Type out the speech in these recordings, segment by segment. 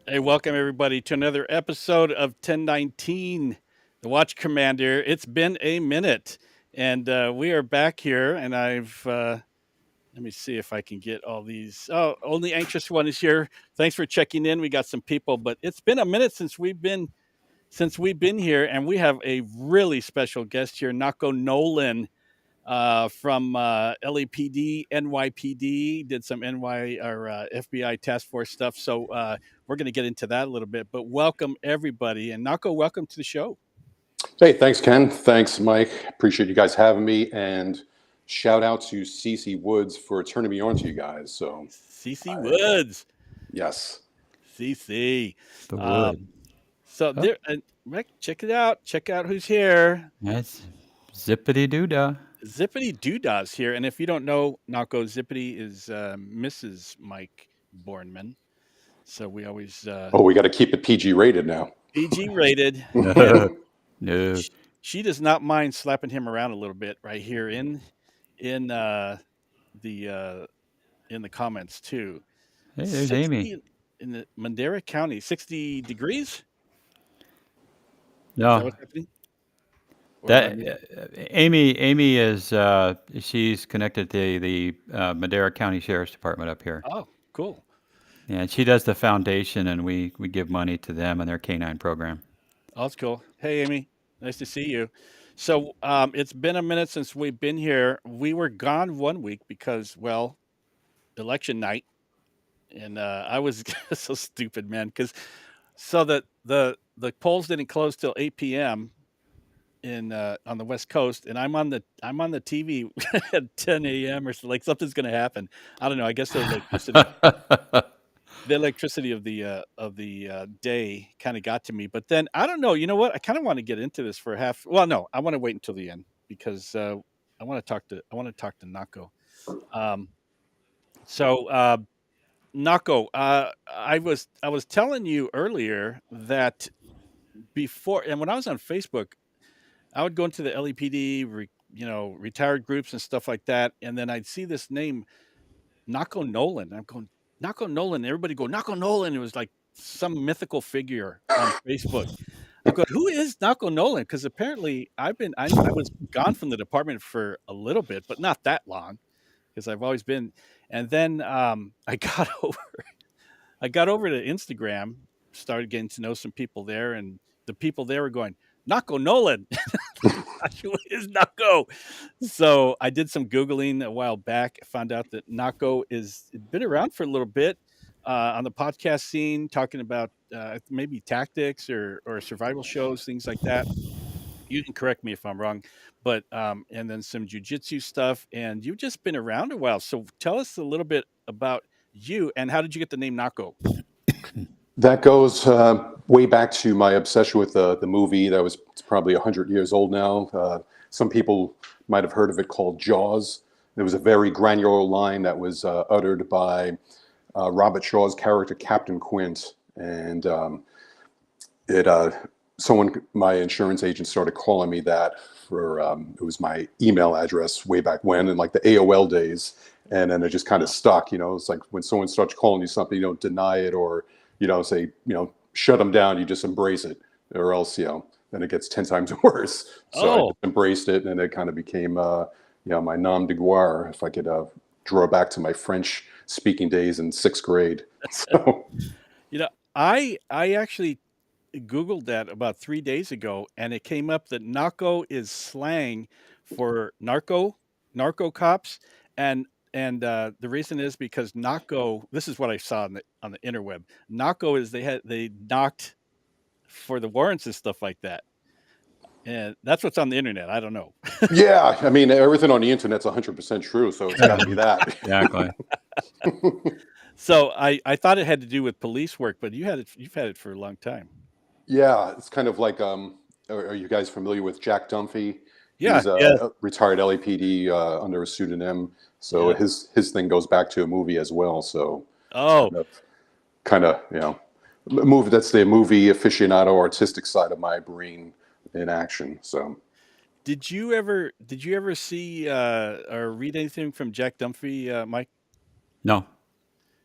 Hey, welcome everybody to another episode of 1019, the Watch Commander. It's been a minute, and we are back here. And let me see if I can get all these. Oh, only anxious one is here. Thanks for checking in. We got some people, but it's been a minute since we've been here, and we have a really special guest here, Knocko Nolan from LAPD, NYPD, did some NY or FBI task force stuff. So we're going to get into that a little bit. But welcome everybody, and Knocko, welcome to the show. Hey, thanks, Ken. Thanks, Mike. Appreciate you guys having me. And shout out to CC Woods for turning me on to you guys. So, CC Woods, yes. CC. The Um, wood. so Oh, there, Rick, check it out. Check out who's here. that's zippity doodah. Zippity Doodah's here, and if you don't know, Knocko, Zippity is Mrs. Mike Bornman. So we always Oh, we got to keep it PG rated now. PG rated, and No. she does not mind slapping him around a little bit right here in the in the comments too. Hey, there's Amy. 60 in the Madera County, 60 degrees. Is that No, what's happening? Or am I that missing? Amy is she's connected to the Madera County Sheriff's Department up here. Oh, cool. And she does the foundation, and we give money to them and their canine program. Oh, that's cool. Hey, Amy, nice to see you. So it's been a minute since we've been here. We were gone 1 week because, well, election night, and I was so stupid, man. Because so the polls didn't close till 8 p.m. in on the West Coast, and I'm on the TV at 10 a.m. or so, like something's gonna happen. I don't know. I guess the electricity of the day kind of got to me. But then I don't know. You know what? I kind of want to get into this for half. Well, no, I want to wait until the end because I want to talk to Knocko. Um, so Knocko, I was telling you earlier that before, and when I was on Facebook, I would go into the LEPD, retired groups and stuff like that, and then I'd see this name, Knocko Nolan. I'm going, Knocko Nolan. Everybody go, Knocko Nolan. It was like some mythical figure on Facebook. I'm going, who is Knocko Nolan? Because apparently I was gone from the department for a little bit, but not that long, because I've always been. And then I got over to Instagram, started getting to know some people there, and the people there were going, Knocko Nolan. Who is Knocko? So I did some Googling a while back, found out that Knocko is been around for a little bit on the podcast scene, talking about maybe tactics or survival shows, things like that. You can correct me if I'm wrong, but and then some jujitsu stuff. And you've just been around a while. So tell us a little bit about you and how did you get the name Knocko? That goes way back to my obsession with the movie that was probably 100 years old now. Some people might have heard of it, called Jaws. It was a very granular line that was uttered by Robert Shaw's character, Captain Quint. And it my insurance agent started calling me that for it was my email address way back when, in like the AOL days. And then it just kind of stuck. It's like when someone starts calling you something, you don't deny it or say, shut them down. You just embrace it, or else, then it gets 10 times worse. So I Oh, just embraced it, and it kind of became, my nom de guerre, if I could draw back to my French speaking days in 6th grade. So I actually Googled that about 3 days ago, and it came up that Knocko is slang for narco cops, and and the reason is because Knocko. This is what I saw on the interweb. Knocko is they knocked for the warrants and stuff like that, and that's what's on the internet. I don't know. Yeah, I mean everything on the internet's 100% true, so it's got to be that. Exactly. So I thought it had to do with police work, but you've had it for a long time. Yeah, it's kind of like are you guys familiar with Jack Dunphy? Yeah, He's yeah, a retired LAPD under a pseudonym, so yeah. his thing goes back to a movie as well. So it's Oh, kind of movie. That's the movie aficionado artistic side of my brain in action. So did you ever see or read anything from Jack Dunphy, Mike? No.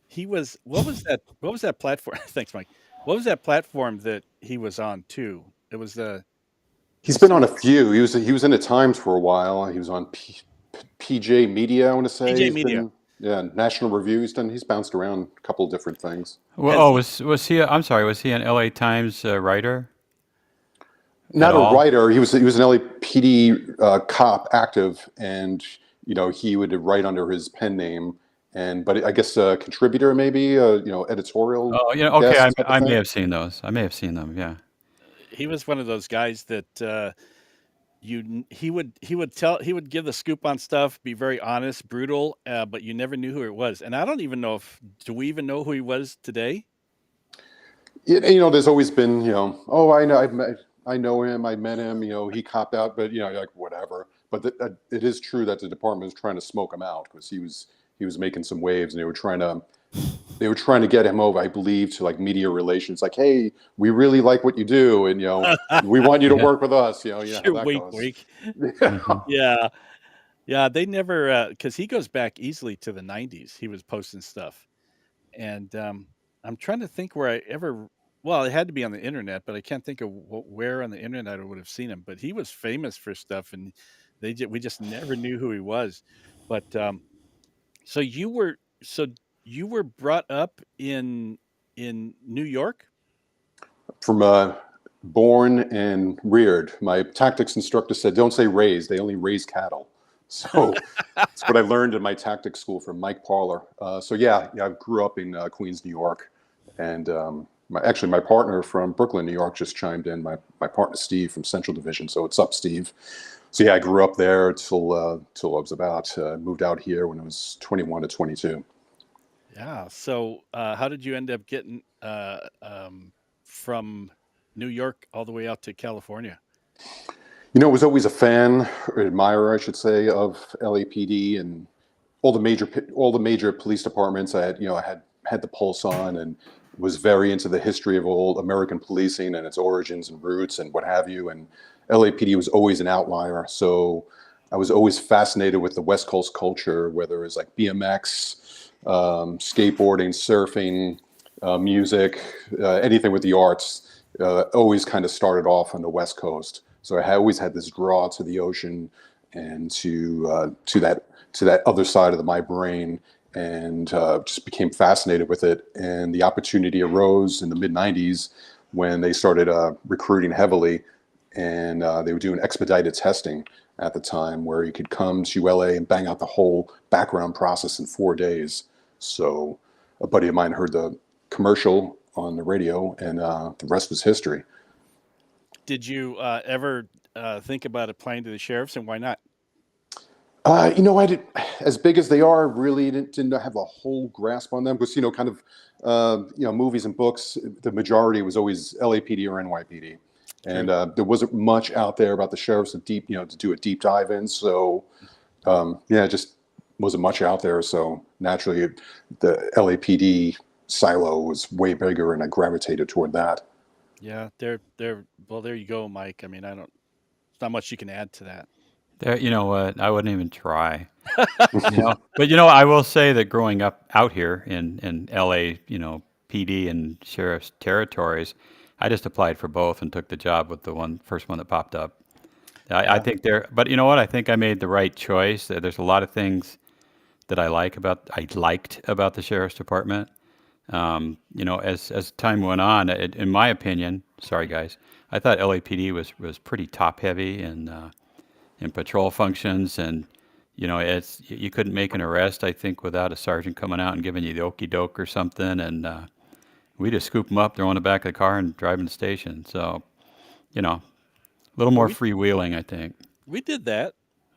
He was what was that platform? Thanks, Mike. What was that platform that he was on too? It he's was been on some a few. He was in the Times for a while. He was on PJ Media. I want to say PJ he's Media. been National Review. He's bounced around a couple of different things. Well, Has oh, he was he? I'm sorry. Was he an L.A. Times writer at Not a all? writer. He was an LAPD cop, active, and he would write under his pen name, and but I guess a contributor, maybe editorial Oh, yeah. Okay. desk type of I may thing. have seen those. I may have seen them. Yeah. he was one of those guys that he would give the scoop on stuff, be very honest, brutal, but you never knew who it was. And I don't even know if do we even know who he was today? There's always been, oh, I know him, I met him, he copped out, but you're like whatever. But it is true that the department was trying to smoke him out because he was making some waves, and they were trying to get him over, I believe, to like media relations, like, hey, we really like what you do, and we want you to Yeah. work with us. You know how Sure, that wink, goes. wink. Hmm. Yeah, yeah. They never because he goes back easily to the '90s. He was posting stuff, and I'm trying to think where I ever. Well, it had to be on the internet, but I can't think of where on the internet I would have seen him. But he was famous for stuff, and we just never knew who he was. But so so you were brought up in New York? From born and reared. My tactics instructor said, "Don't say raised; they only raise cattle." So that's what I learned in my tactics school from Mike Parler. So yeah, I grew up in Queens, New York, and actually my partner from Brooklyn, New York, just chimed in. My partner Steve from Central Division. So what's up, Steve? So yeah, I grew up there till I was about moved out here when I was 21 to 22. Yeah. So how did you end up getting from New York all the way out to California? I was always a fan, or admirer, I should say, of LAPD and all the major police departments. I had the pulse on, and was very into the history of old American policing and its origins and roots and what have you. And LAPD was always an outlier, so I was always fascinated with the West Coast culture, whether it was like BMX, skateboarding, surfing, music, anything with the arts. Always kind of started off on the West Coast, so always had this draw to the ocean and to that other side of my brain, and just became fascinated with it. And the opportunity arose in the mid '90s when they started recruiting heavily, and they were doing expedited testing at the time, where you could come to LA and bang out the whole background process in 4 days. So a buddy of mine heard the commercial on the radio, and the rest was history. Did you ever think about applying to the sheriffs, and why not? I did, as big as they are, really didn't have a whole grasp on them because, kind of, movies and books, the majority was always LAPD or NYPD. True. And there wasn't much out there about the sheriffs to do a deep dive in. So, yeah, just wasn't much out there. So naturally, the LAPD silo was way bigger, and I gravitated toward that. Yeah, they're well. There you go, Mike. I mean, I don't. There's not much you can add to that. There, you know what? I wouldn't even try. But I will say that growing up out here in L.A., PD and sheriff's territories, I just applied for both and took the job with the first one that popped up. I Yeah. think but you know what? I think I made the right choice. There's a lot of things that I liked about the sheriff's department. As time went on, in my opinion, sorry guys, I thought LAPD was pretty top heavy in patrol functions, and you couldn't make an arrest, I think, without a sergeant coming out and giving you the okey doke or something, and we just scoop them up, throw in the back of the car, and drive them to the station. So, a little Well, more freewheeling, I think. we did that.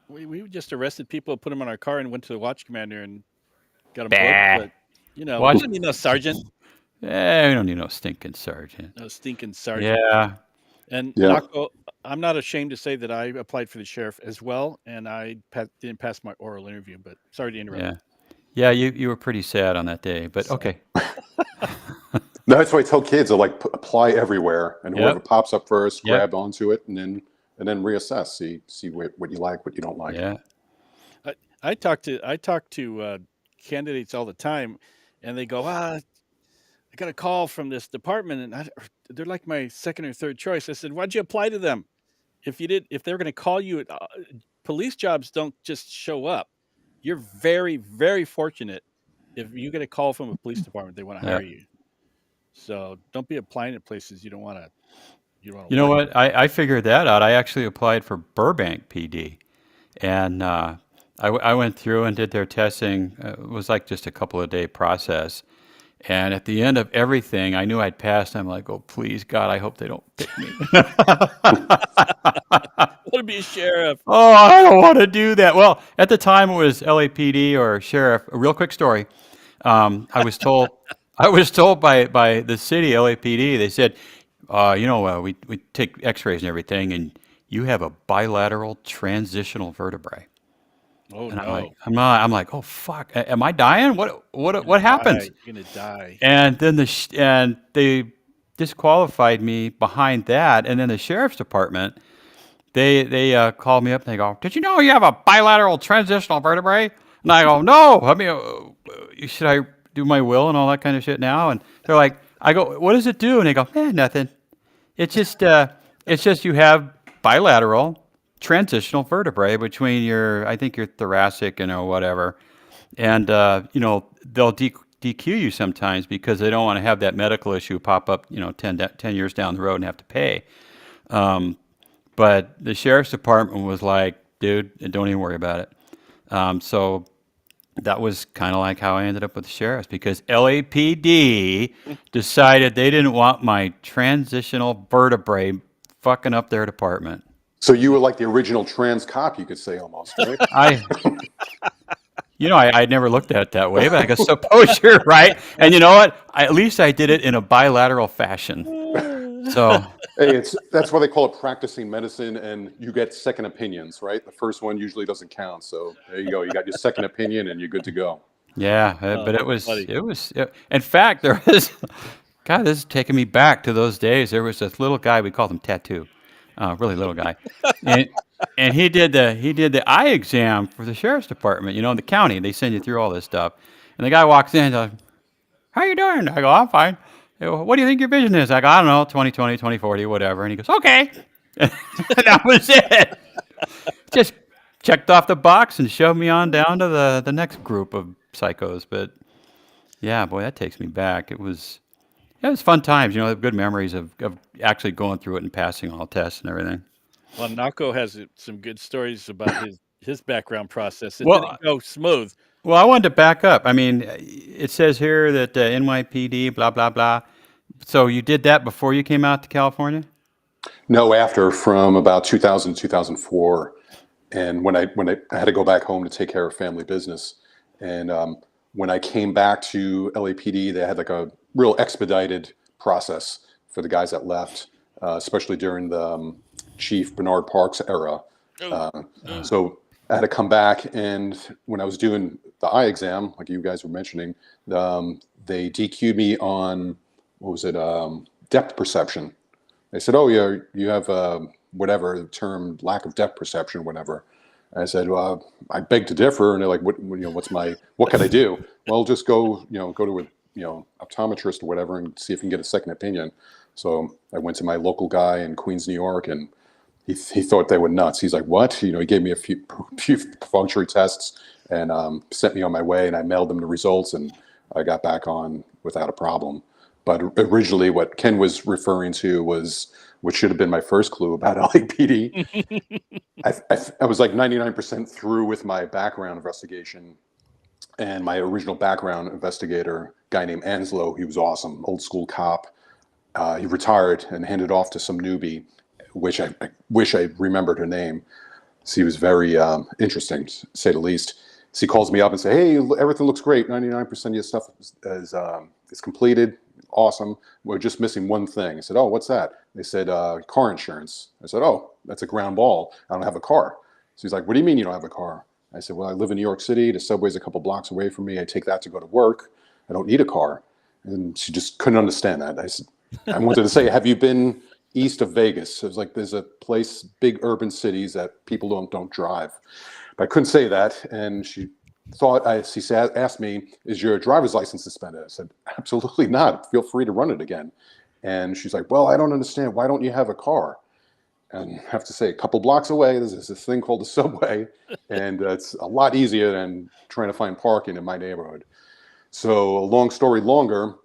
We just arrested people, put them in our car, and went to the watch commander and got them booked. Bah. But we Watch. don't need no sergeant, We don't need no stinking sergeant. no stinking sergeant. Yeah, And Yeah. Knocko, I'm not ashamed to say that I applied for the sheriff as well, and I didn't pass my oral interview. But sorry to interrupt. yeah, yeah. You were pretty sad on that day, but So, okay. No, that's why I tell kids to apply everywhere, and whoever Yep. pops up first, Yep. grab onto it, and then reassess, see what you like, what you don't like. Yeah. I talk to candidates all the time, and they go, I got a call from this department, and they're like my second or third choice. I said, why'd you apply to them? If they're going to call you, police jobs don't just show up. You're very, very fortunate if you get a call from a police department, they want to Yeah. hire you. So don't be applying at places you don't want to. You know what? I figured that out. I actually applied for Burbank PD, and I went through and did their testing. It was like just a couple of day process. And at the end of everything, I knew I'd passed. I'm like, oh, please, God, I hope they don't pick me. want to be a sheriff. Oh, I don't want to do that. Well, at the time, it was LAPD or sheriff. A real quick story. I was told by the city LAPD. They said, we take X-rays and everything, and you have a bilateral transitional vertebrae. Oh And no! I'm like, oh fuck, am I dying? What happens? You're gonna die. And then and they disqualified me behind that. And then the sheriff's department, they called me up and they go, did you know you have a bilateral transitional vertebrae? And I go, no. I mean, should I do my will and all that kind of shit now? And they're like, I go, what does it do? And they go, nothing. It's just you have bilateral transitional vertebrae between I think your thoracic and whatever, and they'll DQ you sometimes because they don't want to have that medical issue pop up 10 years down the road and have to pay. But the sheriff's department was like, dude, don't even worry about it. So that was kind of like how I ended up with the sheriffs, because LAPD decided they didn't want my transitional vertebrae fucking up their department. So you were like the original trans cop, you could say, almost, right? I'd never looked at it that way, but I suppose you're right. And you know what? At least I did it in a bilateral fashion. So Hey, that's why they call it practicing medicine, and you get second opinions, right? The first one usually doesn't count. So there you go. You got your second opinion, and you're good to go. yeah, but it was, in fact, there was, God, this is taking me back to those days. There was this little guy, we called him Tattoo, really little guy, and he did the eye exam for the sheriff's department. The county, they send you through all this stuff, and the guy walks in and goes, how you doing? I go, I'm fine. They go, what do you think your vision is? I go, I don't know, 20/20, 20/40, whatever. And he goes, okay. And that was it. Just checked off the box and shoved me on down to the next group of psychos. But yeah, boy, that takes me back. It was fun times. Good memories of actually going through it and passing all tests and everything. Well, Knocko has some good stories about his background process. It Well, didn't go smooth. Well, I wanted to back up. I mean, it says here that NYPD, blah, blah, blah. So you did that before you came out to California? No, after, from about 2000 to 2004, and when I had to go back home to take care of family business, and when I came back to LAPD, they had like a real expedited process for the guys that left, especially during the Chief Bernard Parks era. So I had to come back, and when I was doing the eye exam, like you guys were mentioning, they DQ'd me on, what was it, depth perception. They said, oh, yeah, you have whatever term, lack of depth perception, whatever. I said, well, I beg to differ. And they're like, what can I do? Well, just go to a optometrist or whatever and see if you can get a second opinion. So I went to my local guy in Queens, New York, and he thought they were nuts. He's like, what? He gave me a few perfunctory tests and sent me on my way, and I mailed them the results, and I got back on without a problem. But originally what Ken was referring to was which should have been my first clue about LAPD. I was like 99% through with my background investigation, and my original background investigator, guy named Anslow, he was awesome, old school cop. He retired and handed off to some newbie, which I wish I remembered her name. So he was very interesting, to say the least. So he calls me up and say, "Hey, everything looks great. 99% of your stuff is completed. Awesome. We're just missing one thing." I said, "Oh, what's that?" They said, "Car insurance." I said, "Oh, that's a ground ball. I don't have a car." So he's like, "What do you mean you don't have a car?" I said, "Well, I live in New York City. The subway's a couple blocks away from me. I take that to go to work. I don't need a car." And she just couldn't understand that. I said, I wanted to say, "Have you been east of Vegas?" It was like there's a place, big urban cities that people don't drive. But I couldn't say that, and she asked me, "Is your driver's license suspended?" I said, "Absolutely not. Feel free to run it again." And she's like, "Well, I don't understand. Why don't you have a car?" And I have to say, a couple blocks away, there's this thing called the subway, and it's a lot easier than trying to find parking in my neighborhood. So, a long story longer,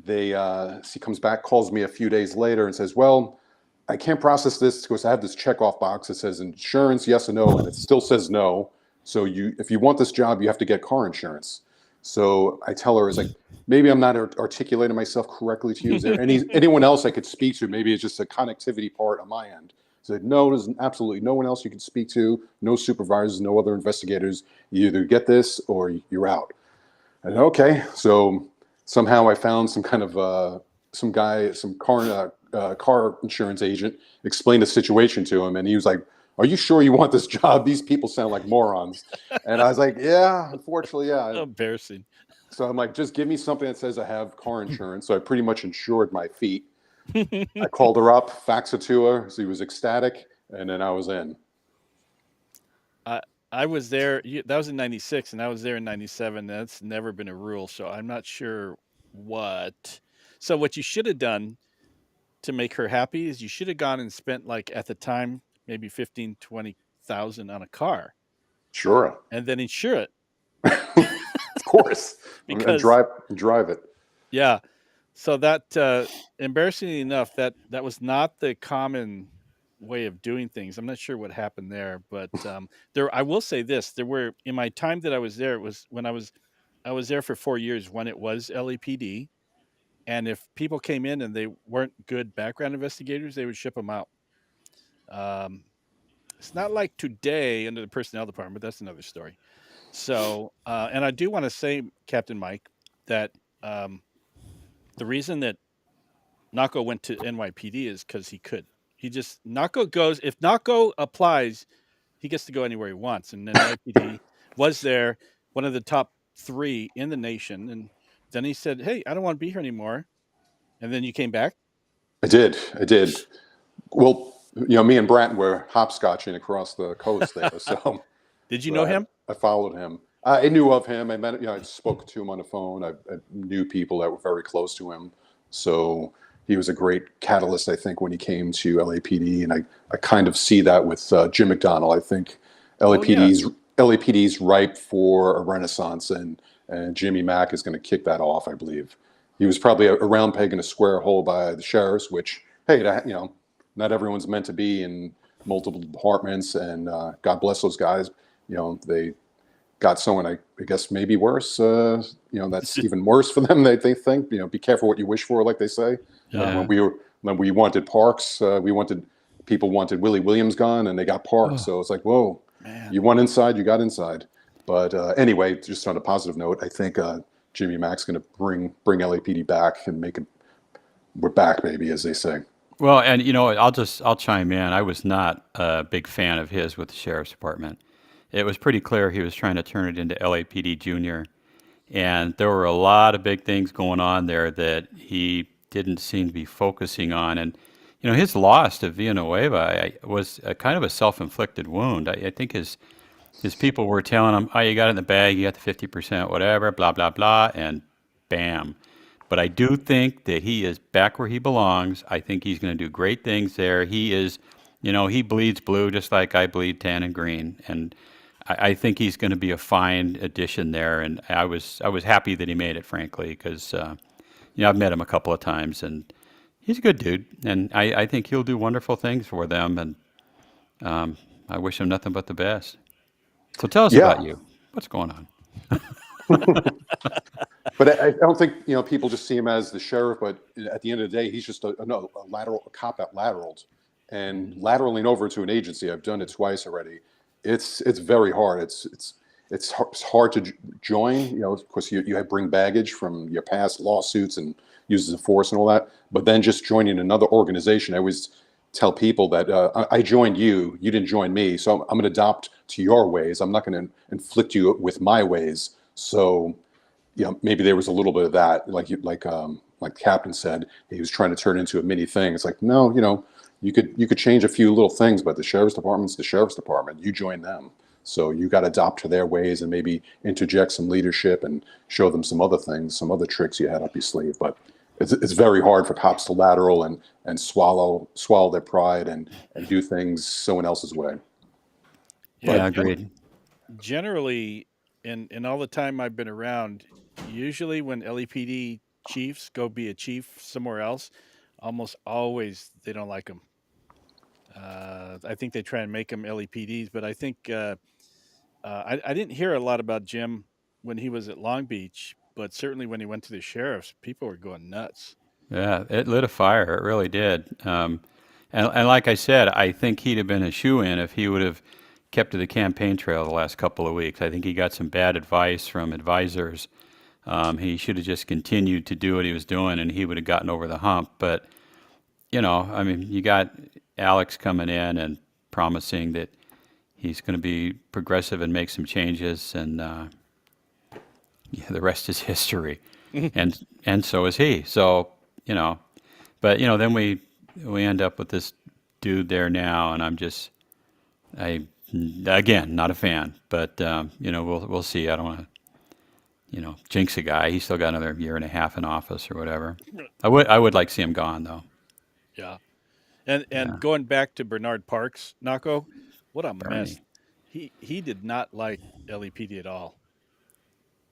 she comes back, calls me a few days later, and says, "Well, I can't process this because I have this checkoff box that says insurance, yes or no, and it still says no. So if you want this job, you have to get car insurance." So I tell her, "It's like maybe I'm not articulating myself correctly to you. Is there anyone else I could speak to? Maybe it's just a connectivity part on my end." I said, "No, there's absolutely no one else you can speak to. No supervisors, no other investigators. You either get this or you're out." And okay, so somehow I found some kind of car insurance agent, explained the situation to him, and he was like, "Are you sure you want this job? These people sound like morons." And I was like, "Yeah, unfortunately, yeah." Embarrassing. So I'm like, "Just give me something that says I have car insurance." So I pretty much insured my feet. I called her up, faxed it to her. She was ecstatic, and then I was in. I I was there. That was in '96, and I was there in '97. That's never been a rule, so I'm not sure what. So what you should have done to make her happy is you should have gone and spent like at the time maybe 15, 20,000 on a car Sure, and then insure it of course, and because drive it. yeah. So that embarrassingly enough, that was not the common way of doing things. I'm not sure what happened there, but there I will say this: there were in my time that I was there. It was when I was there for 4 years when it was LAPD, and if people came in and they weren't good background investigators, they would ship them out. Um, it's not like today under the personnel department, but that's another story. So, and I do want to say, Captain Mike, that um, the reason that Knocko went to NYPD is because he could. He just Knocko goes if Knocko applies, he gets to go anywhere he wants. And then NYPD was there, one of the top three in the nation. And then he said, "Hey, I don't want to be here anymore." And then you came back. I did. Well, me and Brant were hopscotching across the coast there, so Did you know him? I followed him. I knew of him. I met, I spoke to him on the phone. I knew people that were very close to him, so he was a great catalyst, I think, when he came to LAPD, and I kind of see that with Jim McDonnell. I think Oh yeah. LAPD's ripe for a renaissance, and Jimmy Mack is going to kick that off. I believe he was probably a round peg in a square hole by the sheriffs, which hey, not everyone's meant to be in multiple departments, and God bless those guys. They got someone I guess maybe worse. That's even worse for them. They think be careful what you wish for, like they say. Yeah. When we wanted Parks, people wanted Willie Williams gone, and they got Parks. Oh, So it's like, whoa, Man. you want inside, you got inside. But anyway, just on a positive note, I think Jimmy Mack's going to bring LAPD back and make it. We're back, baby, as they say. well, and I'll chime in. I was not a big fan of his with the sheriff's department. It was pretty clear he was trying to turn it into LAPD Junior, and there were a lot of big things going on there that he didn't seem to be focusing on. And his loss to Villanueva was a kind of a self-inflicted wound. I think his people were telling him, "Oh, you got it in the bag, you got the 50%, whatever, blah blah blah," and bam. But I do think that he is back where he belongs. I think he's going to do great things there. He is, he bleeds blue just like I bleed tan and green, and I think he's going to be a fine addition there. And I was happy that he made it, frankly, because I've met him a couple of times, and he's a good dude, and I think he'll do wonderful things for them, and um, I wish him nothing but the best. So tell us about Yeah, you. What's going on? but I don't think people just see him as the sheriff. But at the end of the day, he's just a cop that lateraled, and Mhm. lateraling over to an agency. I've done it twice already. It's very hard. It's hard to join. Of course, you have bring baggage from your past lawsuits and uses of force and all that. But then just joining another organization, I always tell people that I joined you. You didn't join me, so I'm going to adopt to your ways. I'm not going to inflict you with my ways. So maybe there was a little bit of that, like Captain said, he was trying to turn it into a mini thing. It's like, no, you could change a few little things, but the sheriff's department's the sheriff's department. You join them, so you got to adopt to their ways and maybe interject some leadership and show them some other things, some other tricks you had up your sleeve. But it's very hard for cops to lateral and swallow their pride and do things someone else's way. Yeah, Yeah, agreed. generally, in all the time I've been around, usually when LEPD chiefs go be a chief somewhere else, almost always they don't like them. I think they try and make them LEPDs, but I think I didn't hear a lot about Jim when he was at Long Beach, but certainly when he went to the sheriff's, people were going nuts. Yeah, it lit a fire. It really did. And like I said, I think he'd have been a shoe-in if he would have kept to the campaign trail the last couple of weeks. I think he got some bad advice from advisors. He should have just continued to do what he was doing, and he would have gotten over the hump. But I mean, you got Alex coming in and promising that he's going to be progressive and make some changes, and yeah, the rest is history. And so is he. So you know, but then we end up with this dude there now, and I again not a fan. But we'll see. I don't want to jinx a guy. He's still got another year and a half in office or whatever. I would like to see him gone though. Yeah. And Yeah, going back to Bernard Parks, Knocko, what a mess. Bernie. He did not like LEPD at all.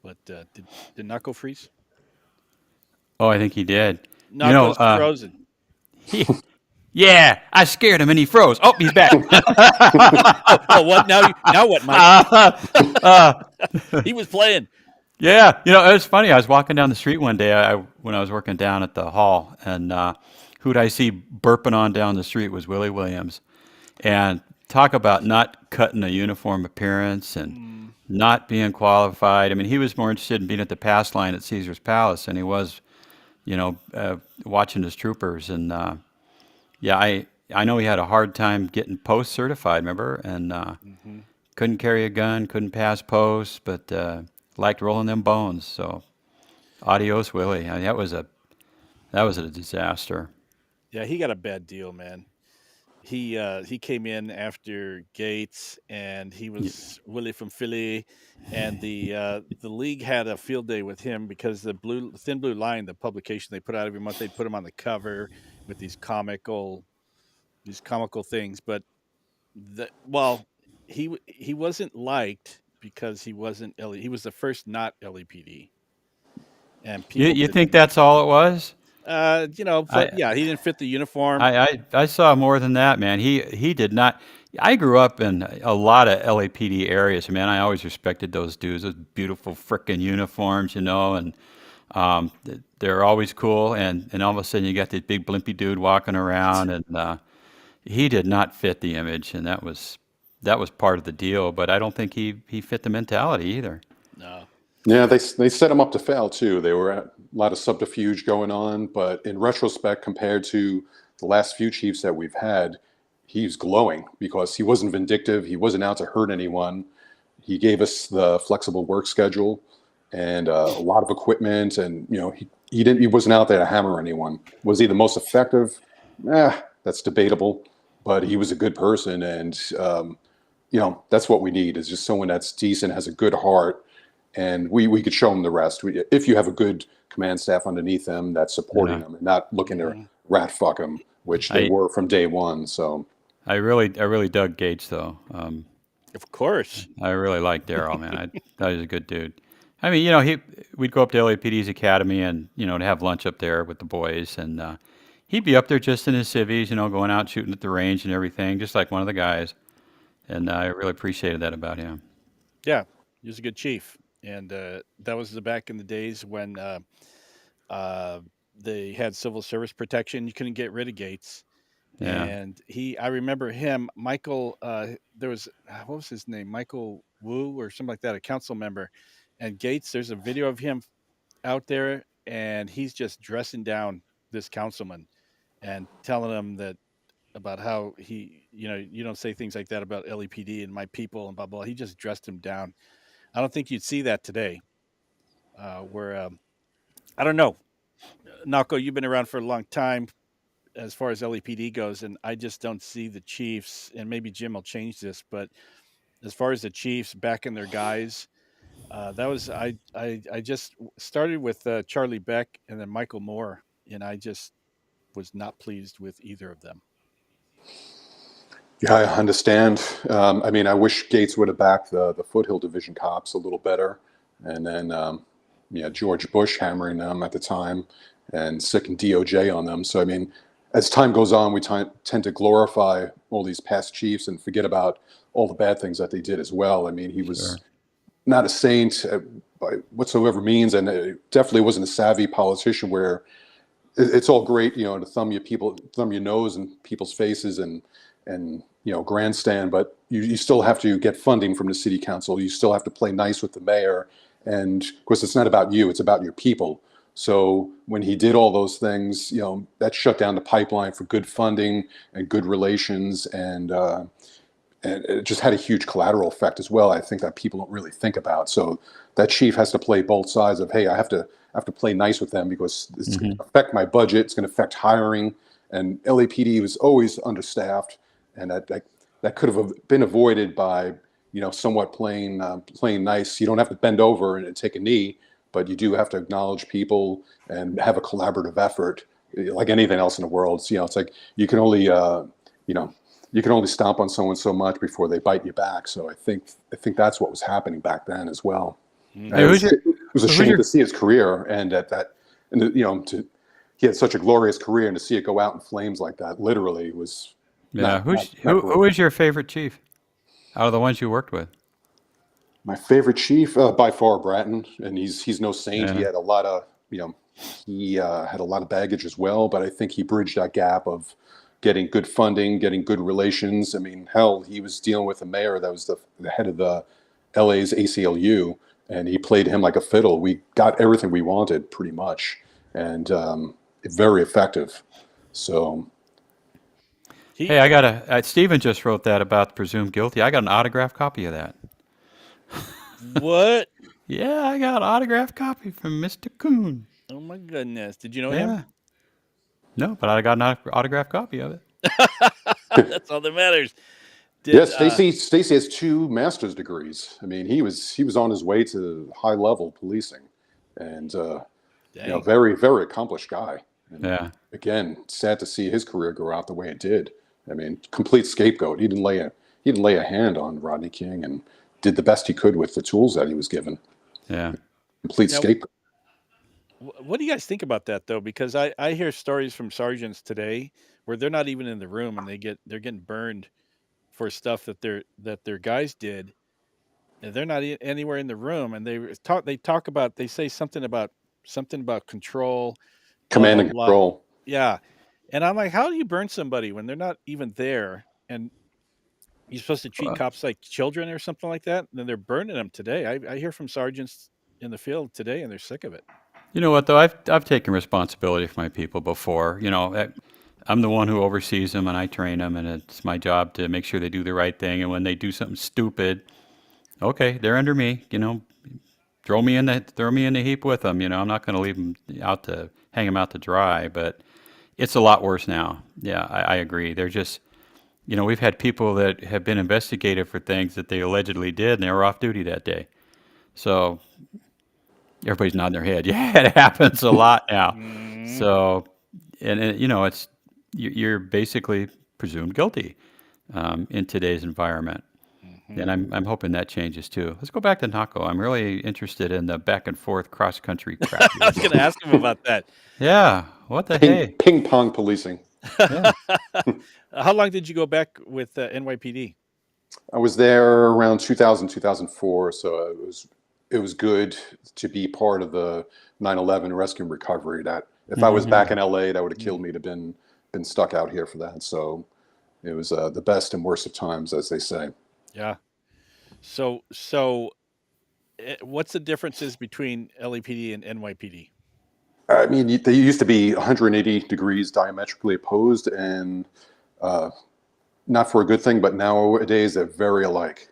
But did Knocko freeze? Oh, I think he did. You know, Knocko's frozen. he, yeah, I scared him and he froze. Oh, he's back. Oh, what now? Now what, Mike? uh, He was playing. Yeah, it was funny. I was walking down the street one day when I was working down at the hall, and who'd I see burping on down the street was Willie Williams. And talk about not cutting a uniform appearance and Mm, not being qualified. I mean, he was more interested in being at the pass line at Caesar's Palace than he was, watching his troopers. And yeah, I know he had a hard time getting post certified, remember? And hmm couldn't carry a gun, couldn't pass posts, but liked rolling them bones. So adios, Willie. I mean, that was a disaster. Yeah, he got a bad deal, man. He came in after Gates, and he Y- was Willie from Philly, and the league had a field day with him because the Thin Blue Line, the publication they put out every month, they'd put him on the cover with these comical things. But well, he wasn't liked because he wasn't he was the first not LEPD, and You people you didn't. think that's all it was? But I yeah, he didn't fit the uniform. I saw more than that, man. He did not. I grew up in a lot of LAPD areas, man. I always respected those dudes, those beautiful frickin' uniforms, and they're always cool. And all of a sudden, you got this big blimpy dude walking around, and he did not fit the image, and that was part of the deal. But I don't think he fit the mentality either. No. Yeah, they set him up to fail too. They were at a lot of subterfuge going on, but in retrospect, compared to the last few chiefs that we've had, he's glowing because he wasn't vindictive. He wasn't out to hurt anyone. He gave us the flexible work schedule and a lot of equipment, and he wasn't out there to hammer anyone. Was he the most effective? That's debatable, but he was a good person, and that's what we need is just someone that's decent, has a good heart, and we could show them the rest. If you have a good command staff underneath them that's supporting Yeah, them and not looking to Mhm. rat fuck them, which they I were from day one. So I really dug Gates though. Of course. I really like Daryl, man. I thought he was a good dude. I mean, we'd go up to LAPD's academy and to have lunch up there with the boys, and he'd be up there just in his civvies, going out shooting at the range and everything, just like one of the guys. And I really appreciated that about him. Yeah, he was a good chief, and that was back in the days when uh, they had civil service protection. You couldn't get rid of Gates, Yeah, and I remember him, Michael. There was what was his name, Michael Wu or something like that, a council member, and Gates. There's a video of him out there, and he's just dressing down this councilman and telling him that about how you don't say things like that about LEPD and my people and blah blah. He just dressed him down. I don't think you'd see that today. Where I don't know, Knocko, you've been around for a long time as far as LEPD goes, and I just don't see the Chiefs. And maybe Jim will change this, but as far as the Chiefs backing their guys, that was I just started with Charlie Beck and then Michael Moore, and I just was not pleased with either of them. Yeah, I understand. I mean, I wish Gates would have backed the Foothill Division cops a little better, and then yeah, George Bush hammering them at the time and sicking DOJ on them. So I mean, as time goes on, we tend to glorify all these past chiefs and forget about all the bad things that they did as well. I mean, he was sure. not a saint by whatsoever means, and definitely wasn't a savvy politician where it's all great, to thumb your nose in people's faces and grandstand, but you still have to get funding from the city council. You still have to play nice with the mayor, and of course, it's not about you; it's about your people. So when he did all those things, that shut down the pipeline for good funding and good relations, and it just had a huge collateral effect as well. I think that people don't really think about. So that chief has to play both sides of, hey, I have to play nice with them because it's going Hmm. to affect my budget. It's going to affect hiring. And LAPD was always understaffed, and that could have been avoided by somewhat playing nice. You don't have to bend over and take a knee, but you do have to acknowledge people and have a collaborative effort. Like anything else in the world, it's like you can only you know you can only stomp on someone so much before they bite you back. So I think that's what was happening back then as well. And Hey, Hmm. it was a who's shame your to see his career and at that, and he had such a glorious career, and to see it go out in flames like that, literally, was yeah, not not who's not who? great. Who is your favorite chief out of the ones you worked with? My favorite chief, by far, Bratton, and he's no saint. He Yeah, had a lot of he had a lot of baggage as well, but I think he bridged that gap of getting good funding, getting good relations. I mean, hell, he was dealing with a mayor that was the head of the LA's ACLU, and he played him like a fiddle. We got everything we wanted pretty much, and very effective. So hey, He I got Steven just wrote that about presumed guilty. I got an autographed copy of that. what? Yeah, I got an autographed copy from Mr. Coon. Oh my goodness! Did you know him? Yeah. No, but I got an autographed copy of it. That's all that matters. Did yes, Stacy has two master's degrees. I mean, he was on his way to high level policing, and dang. very very accomplished guy. And Yeah. again, sad to see his career go out the way it did. I mean, complete scapegoat. He didn't lay a hand on Rodney King, and did the best he could with the tools that he was given. Yeah. Complete Now, scapegoat. what do you guys think about that though? Because I hear stories from sergeants today where they're not even in the room and they're getting burned for stuff that their guys did, and they're not anywhere in the room, and they talk about they say something about control, blah Command blah and blah. control. Yeah, and I'm like, how do you burn somebody when they're not even there? And you're supposed to treat Well, cops like children or something like that. And then they're burning them today. I hear from sergeants in the field today, and they're sick of it. you know what though? I've taken responsibility for my people before. I'm the one who oversees them and I train them, and it's my job to make sure they do the right thing. And when they do something stupid, okay, they're under me. Throw me in the heap with them. I'm not going to leave them out to hang them out to dry. But it's a lot worse now. Yeah, I agree. They're just, we've had people that have been investigated for things that they allegedly did, and they were off duty that day. So everybody's nodding their head. Yeah, it happens a lot now. Mm, So, and it's you're basically presumed guilty in today's environment. And I'm hoping that changes too. Let's go back to Knocko. I'm really interested in the back and forth cross country crap I you're was going to doing. ask him about that. Yeah. What the hey? Ping pong policing. Yeah. How long did you go back with NYPD? I was there around 2000, 2004, so it was good to be part of the 9/11 rescue and recovery. That if I was back in LA, that would have killed me to been stuck out here for that. So it was the best and worst of times, as they say. Yeah. So what's the differences between LAPD and NYPD? I mean, they used to be 180 degrees diametrically opposed, and not for a good thing, but nowadays they're very alike.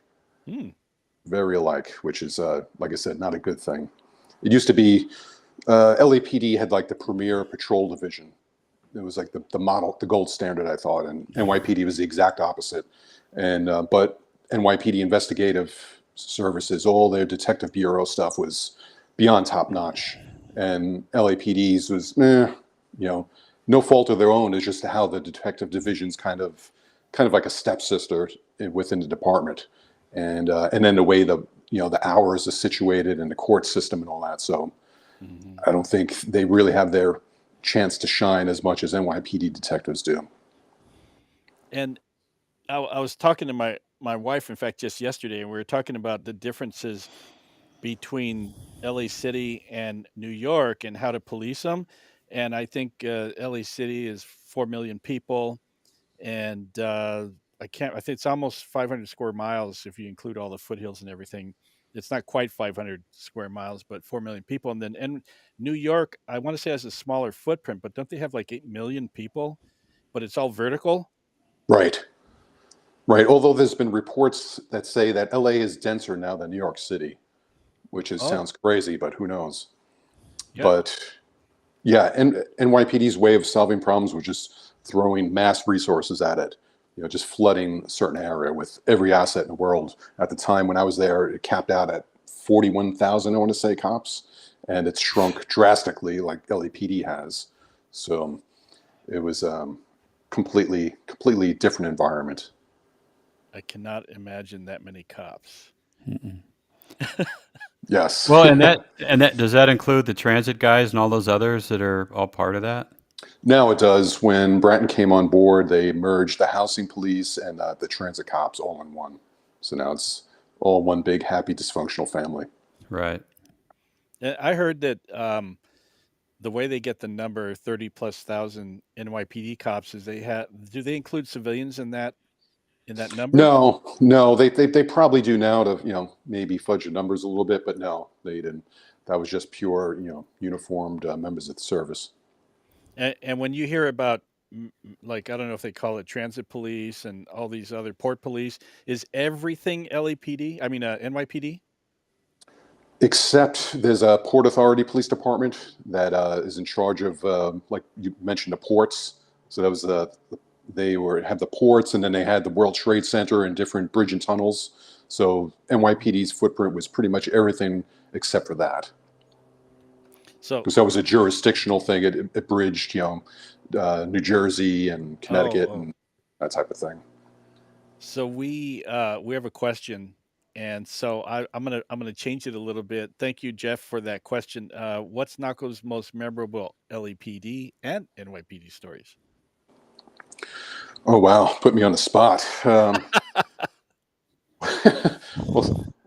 Very alike, which is, like I said, not a good thing. It used to be LAPD had like the premier patrol division. It was like the model, the gold standard, I thought, and NYPD was the exact opposite. And but NYPD investigative services, all their detective bureau stuff was beyond top notch, and LAPD's was, no fault of their own. It's just how the detective division's kind of like a stepsister within the department, and then the way the hours are situated and the court system and all that. So I don't think they really have their chance to shine as much as NYPD detectives do. And I was talking to my wife, in fact, just yesterday, and we were talking about the differences between LA City and New York and how to police them. And I think LA City is 4 million people, and I think it's almost 500 square miles if you include all the foothills and everything. It's not quite 500 square miles, but 4 million people. And then New York, I want to say, has a smaller footprint, but don't they have like 8 million people? But it's all vertical. Right. Right. Although there's been reports that say that LA is denser now than New York City, which Oh, sounds crazy, but who knows? yeah. But yeah, and NYPD's way of solving problems was just throwing mass resources at it. Just flooding a certain area with every asset in the world. At the time when I was there, it capped out at 41,000, I want to say, cops, and it's shrunk drastically, like LAPD has. So it was completely different environment. I cannot imagine that many cops. Yes. Well, and that does that include the transit guys and all those others that are all part of that? Now it does. When Bratton came on board, they merged the housing police and the transit cops all in one. So now it's all one big, happy, dysfunctional family. Right. And I heard that the way they get the number 30 plus thousand NYPD cops is do they include civilians in that number? No, they probably do now to maybe fudge the numbers a little bit, but no, they didn't. That was just pure uniformed members of the service. And when you hear about like I don't know if they call it transit police and all these other port police, is everything LAPD? I mean NYPD? Except there's a Port Authority Police Department that is in charge of, like you mentioned, the ports. So that was they have the ports, and then they had the World Trade Center and different bridge and tunnels. So NYPD's footprint was pretty much everything except for that, So because that was a jurisdictional thing. It bridged, New Jersey and oh, Connecticut oh. and that type of thing. So we have a question, and so I'm gonna change it a little bit. Thank you, Jeff, for that question. What's Knocko's most memorable LAPD and NYPD stories? Oh wow, put me on the spot. Well,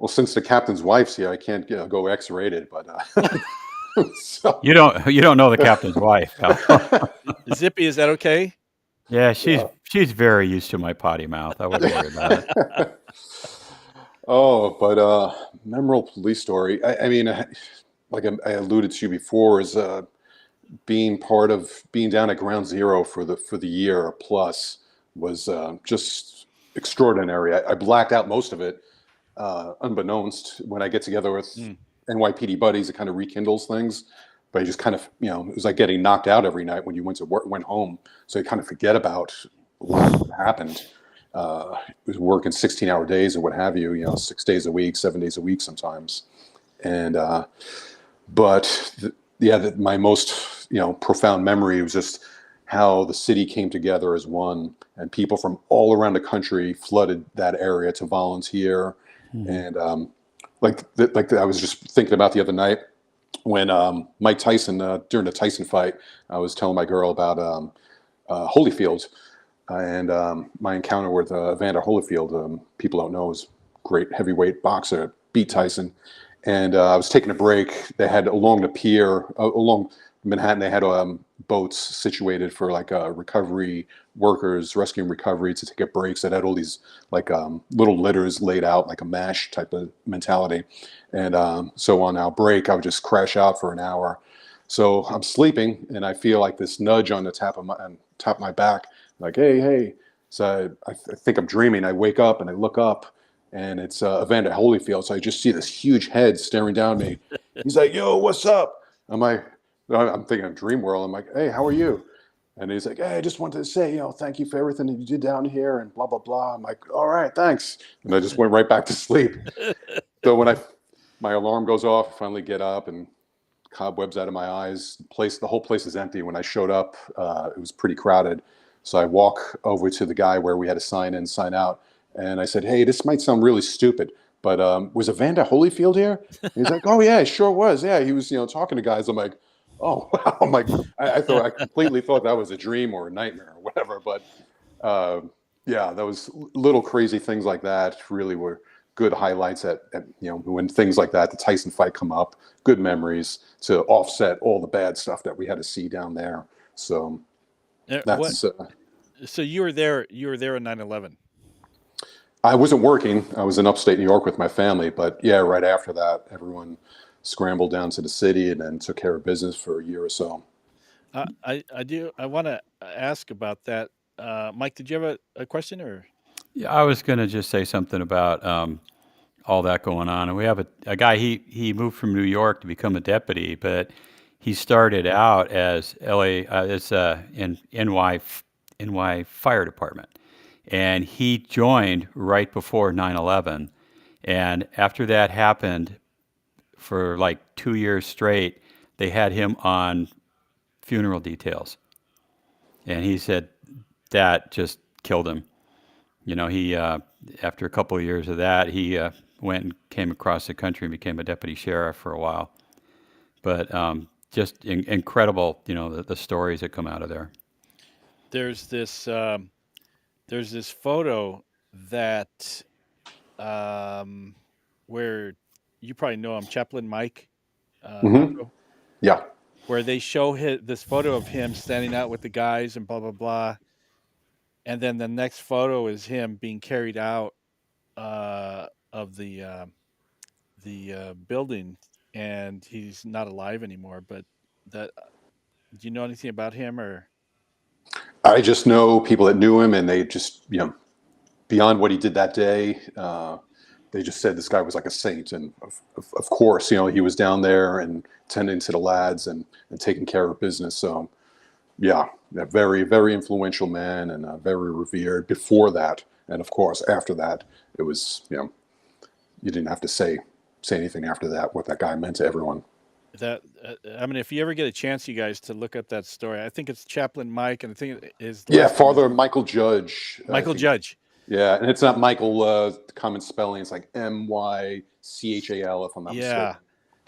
since the captain's wife's here, I can't go X-rated, but so. You don't know the captain's wife. Zippy, is that okay? Yeah, she's very used to my potty mouth. I wouldn't worry about it. Oh, but memorable police story. I mean, like I alluded to before, is being down at ground zero for the year plus was just extraordinary. I blacked out most of it, unbeknownst. When I get together with Mm. NYPD buddies, it kind of rekindles things. But you just kind of, it was like getting knocked out every night when you went home. So you kind of forget about a lot of what happened. It was working 16-hour days or what have you, 6 days a week, 7 days a week sometimes. And but my most profound memory was just how the city came together as one, and people from all around the country flooded that area to volunteer. Mhm. And I was just thinking about the other night when Mike Tyson, during the Tyson fight, I was telling my girl about Holyfield and my encounter with Evander Holyfield. People don't know, is a great heavyweight boxer, beat Tyson. And I was taking a break. They had along the pier, along Manhattan, they had boats situated for like recovery workers, rescue and recovery to take a breaks. That had all these like little litters laid out, like a MASH type of mentality. And so on our break, I would just crash out for an hour. So I'm sleeping, and I feel like this nudge on the top of my back, like, hey, hey. So I think I'm dreaming. I wake up and I look up, and it's Evander Holyfield. So I just see this huge head staring down at me. He's like, "Yo, what's up?" I'm like, I'm thinking of Dream World. I'm like, "Hey, how are you?" And he's like, "Hey, I just wanted to say, thank you for everything that you did down here and blah blah blah." I'm like, "All right, thanks." And I just went right back to sleep. So when my alarm goes off, I finally get up and cobwebs out of my eyes. The whole place is empty. When I showed up, it was pretty crowded. So I walk over to the guy where we had to sign in, sign out, and I said, "Hey, this might sound really stupid, but was Evander Holyfield here?" And he's like, "Oh yeah, it sure was. Yeah, he was, talking to guys." I'm like, "Oh wow!" I'm like, I completely thought that was a dream or a nightmare or whatever. But uh, yeah, those little crazy things like that really were good highlights at when things like that, the Tyson fight, come up. Good memories to offset all the bad stuff that we had to see down there. So What? that's So you were there. You were there on 9/11. I wasn't working. I was in upstate New York with my family, but yeah, right after that, everyone scrambled down to the city and then took care of business for a year or so. I do. I want to ask about that. Mike, did you have a question or? Yeah, I was going to just say something about all that going on. And we have a guy, he moved from New York to become a deputy, but he started out as LA, in NY Fire Department. And he joined right before 9/11. And after that happened, for like 2 years straight, they had him on funeral details. And he said that just killed him. He after a couple of years of that, he went and came across the country and became a deputy sheriff for a while. But just incredible, the stories that come out of there. There's this. There's this photo that um, where you probably know him, Chaplain Mike Hmm. Knocko, Yeah. where they show this photo of him standing out with the guys and blah blah blah, and then the next photo is him being carried out of the building, and he's not alive anymore. But that, do you know anything about him or? I just know people that knew him, and they just, beyond what he did that day, they just said this guy was like a saint. And of course, he was down there and tending to the lads and taking care of business. So, yeah, a very, very influential man and very revered before that. And of course, after that, it was, you didn't have to say anything after that, what that guy meant to everyone. That I mean, if you ever get a chance, you guys, to look up that story, I think it's Chaplain Mike, and I think his Yeah, last name is Father Michael Judge, I Michael think. Judge. Yeah, and it's not Michael, common spelling. It's like Mychal, if I'm not Yeah, mistaken.